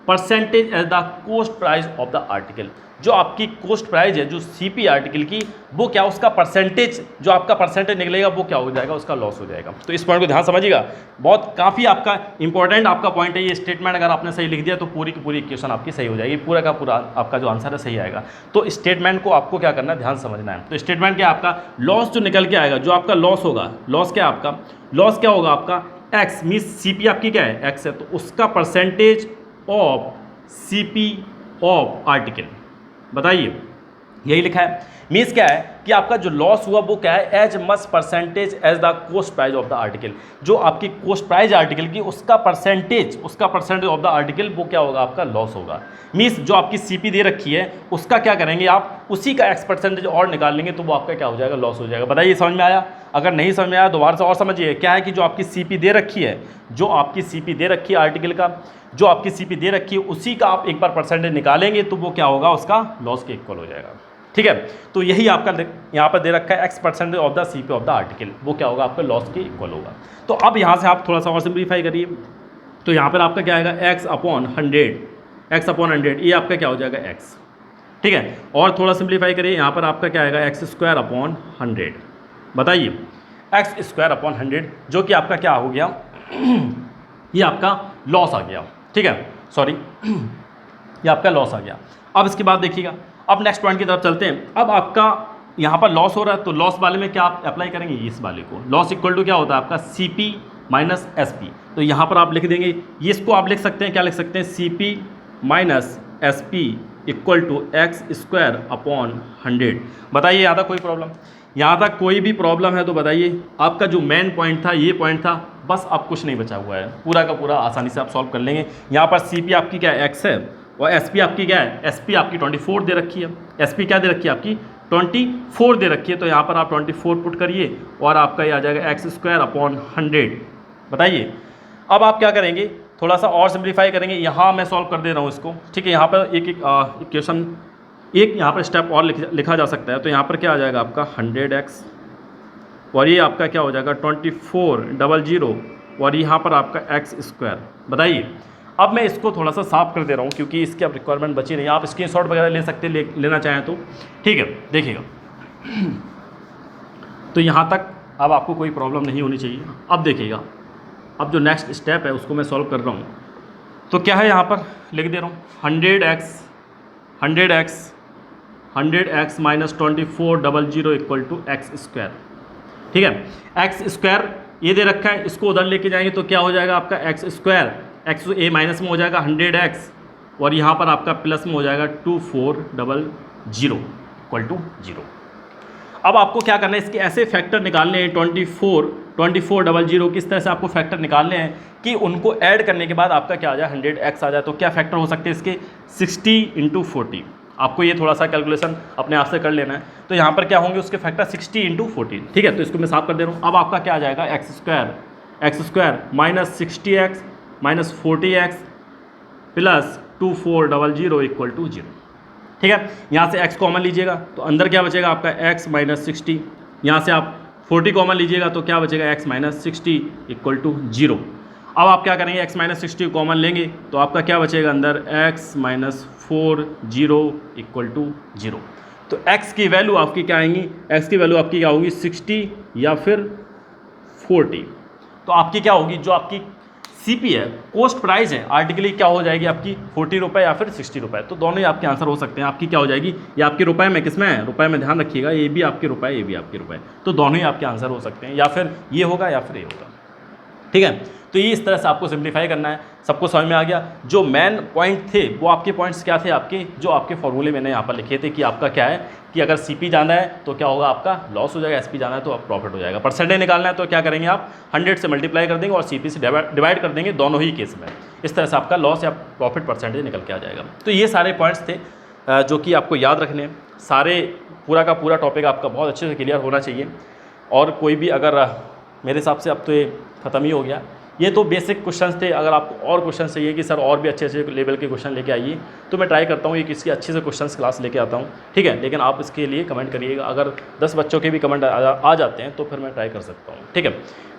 percentage as the cost price of the article. जो आपकी कॉस्ट प्राइस है जो सीपी आर्टिकल की, वो क्या उसका परसेंटेज, जो आपका परसेंटेज निकलेगा वो क्या हो जाएगा? उसका लॉस हो जाएगा। तो इस पॉइंट को ध्यान समझिएगा, बहुत काफ़ी आपका इंपॉर्टेंट आपका पॉइंट है ये स्टेटमेंट। अगर आपने सही लिख दिया तो पूरी की पूरी इक्वेशन आपकी सही हो जाएगी, पूरा का पूरा आपका जो आंसर है सही आएगा। तो स्टेटमेंट को आपको क्या करना है? ध्यान समझना है। तो स्टेटमेंट क्या आपका? लॉस जो निकल के आएगा, जो आपका लॉस होगा, लॉस क्या आपका? लॉस क्या होगा आपका? एक्स, मीन्स सीपी आपकी क्या है? एक्स है, तो उसका percentage of CP of article. बताइए, यही लिखा है। मीन्स क्या है कि आपका जो लॉस हुआ वो क्या है? As much percentage as the cost price of the article. जो आपकी कॉस्ट प्राइस आर्टिकल की उसका परसेंटेज ऑफ द आर्टिकल वो क्या होगा? आपका लॉस होगा। मीन्स जो आपकी सीपी दे रखी है उसका क्या करेंगे आप? उसी का एक्स परसेंटेज और निकाल लेंगे तो वो आपका क्या हो जाएगा? लॉस हो जाएगा। बताइए, समझ में आया? अगर नहीं समझ में आया दोबारा से और समझिए। क्या है कि जो आपकी सीपी दे रखी है, जो आपकी सीपी दे रखी है आर्टिकल का, जो आपकी सीपी दे रखी है उसी का आप एक बार परसेंटेज निकालेंगे तो वो क्या होगा? उसका लॉस के इक्वल हो जाएगा। ठीक है। तो यही आपका यहाँ पर दे रखा है x% of the CP of the article, वो क्या होगा आपका लॉस के इक्वल होगा। तो अब यहाँ से आप थोड़ा सा और सिंप्लीफाई करिए, तो यहाँ पर आपका क्या आएगा x/100 ये आपका क्या हो जाएगा x, ठीक है। और थोड़ा सिंप्लीफाई करिए, यहाँ पर आपका क्या आएगा x² 100, बताइए x² 100 जो कि आपका क्या हो गया ये आपका लॉस आ गया, ठीक है, सॉरी ये आपका लॉस आ गया। अब इसके बाद देखिएगा, अब नेक्स्ट पॉइंट की तरफ चलते हैं। अब आपका यहाँ पर लॉस हो रहा है, तो लॉस वाले में क्या आप अप्लाई करेंगे, इस वाले को लॉस इक्वल टू क्या होता है आपका CP माइनस SP। तो यहाँ पर आप लिख देंगे, ये इसको आप लिख सकते हैं, क्या लिख सकते हैं, CP minus SP equal to x² 100। बताइए यहाँ तक कोई प्रॉब्लम, यहाँ तक कोई भी प्रॉब्लम है तो बताइए। आपका जो मेन पॉइंट था ये पॉइंट था, बस अब कुछ नहीं बचा हुआ है, पूरा का पूरा आसानी से आप सॉल्व कर लेंगे। यहाँ पर CP आपकी क्या है x है, और SP आपकी क्या है, SP आपकी 24 दे रखी है, SP क्या दे रखी है आपकी 24 दे रखी है। तो यहाँ पर आप 24 पुट करिए और आपका ये आ जाएगा x² 100। बताइए अब आप क्या करेंगे, थोड़ा सा और सिंप्लीफाई करेंगे। यहाँ मैं सॉल्व कर दे रहा हूँ इसको, ठीक है। यहाँ पर एक इक्वेशन एक यहाँ पर स्टेप और लिखा जा सकता है। तो यहाँ पर क्या आ जाएगा आपका 100x और ये आपका क्या हो जाएगा 2400 और यहाँ पर आपका x²। बताइए अब मैं इसको थोड़ा सा साफ कर दे रहा हूँ क्योंकि इसकी अब रिक्वायरमेंट बची नहीं। आप स्क्रीनशॉट वगैरह ले सकते हैं, लेना चाहें तो, ठीक है। देखिएगा तो यहाँ तक अब आपको कोई प्रॉब्लम नहीं होनी चाहिए। अब देखिएगा, अब जो नेक्स्ट स्टेप है उसको मैं सॉल्व कर रहा हूँ। तो क्या है, यहाँ पर लिख दे रहा हूँ 100x minus 2400 equal to x², ठीक है। x² ये दे रखा है, इसको उधर लेके जाएंगे तो क्या हो जाएगा आपका x², x तो a माइनस में हो जाएगा 100x और यहाँ पर आपका प्लस में हो जाएगा 2400 इक्वल टू 0। अब आपको क्या करना है, इसके ऐसे फैक्टर निकालने हैं 2400 किस तरह से आपको फैक्टर निकालने हैं कि उनको ऐड करने के बाद आपका क्या आ जाए 100x आ जाए। तो क्या फैक्टर हो सकते हैं इसके 60 × 40। आपको ये थोड़ा सा कैलकुलेशन अपने आप से कर लेना है। तो यहाँ पर क्या होंगे उसके फैक्टर 60 × 40, ठीक है। तो इसको मैं साफ कर दे रहा हूँ। अब आपका क्या आ जाएगा x² minus 60x minus 40x plus 2400 equal to 0, ठीक है। यहाँ से x कॉमन लीजिएगा तो अंदर क्या बचेगा आपका x माइनस 60, यहाँ से आप 40 कॉमन लीजिएगा तो क्या बचेगा x माइनस 60 इक्वल टू 0। अब आप क्या करेंगे, x माइनस 60 कॉमन लेंगे तो आपका क्या बचेगा अंदर x माइनस 40 इक्वल टू 0। तो x की वैल्यू आपकी क्या आएंगी, x की वैल्यू आपकी क्या होगी 60 या फिर 40। तो आपकी क्या होगी, जो आपकी CP है, कॉस्ट प्राइस है आर्टिकली, क्या हो जाएगी आपकी 40 रुपये या फिर 60 रुपये। तो दोनों ही आपके आंसर हो सकते हैं। आपकी क्या हो जाएगी, ये आपके रुपए में, किस में है, रुपए में, ध्यान रखिएगा, ये भी आपके रुपए, ये भी आपके रुपए। तो दोनों ही आपके आंसर हो सकते हैं, या फिर ये होगा या फिर ये होगा, ठीक है। तो ये इस तरह से आपको सिंप्लीफाई करना है। सबको समझ में आ गया। जो मेन पॉइंट थे वो आपके पॉइंट्स क्या थे, आपके जो आपके फॉर्मूले मैंने यहाँ पर लिखे थे कि आपका क्या है कि अगर CP जाना है तो क्या होगा, आपका लॉस हो जाएगा, SP जाना है तो आप प्रॉफिट हो जाएगा। परसेंटेज निकालना है तो क्या करेंगे आप 100 से मल्टीप्लाई कर देंगे और CP से डिवाइड कर देंगे, दोनों ही केस में। इस तरह से आपका लॉस या प्रॉफिट परसेंटेज निकल के आ जाएगा। तो ये सारे पॉइंट्स थे जो कि आपको याद रखने हैं। सारे पूरा का पूरा टॉपिक आपका बहुत अच्छे से क्लियर होना चाहिए। और कोई भी अगर मेरे हिसाब से अब तो ये ख़त्म ही हो गया। ये तो बेसिक क्वेश्चंस थे। अगर आपको और क्वेश्चन चाहिए कि सर और भी अच्छे अच्छे लेवल के क्वेश्चन लेके आइए तो मैं ट्राई करता हूँ ये किसी अच्छे से क्वेश्चंस क्लास लेके आता हूँ, ठीक है। लेकिन आप इसके लिए कमेंट करिएगा। अगर 10 बच्चों के भी कमेंट आ जाते हैं तो फिर मैं ट्राई कर सकता हूँ, ठीक है।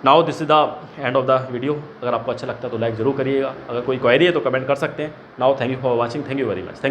Now this is the end of the video. अगर आपको अच्छा लगता है तो लाइक ज़रूर करिएगा। अगर कोई क्वेरी है तो कमेंट कर सकते हैं। Now thank you for watching, thank you very much.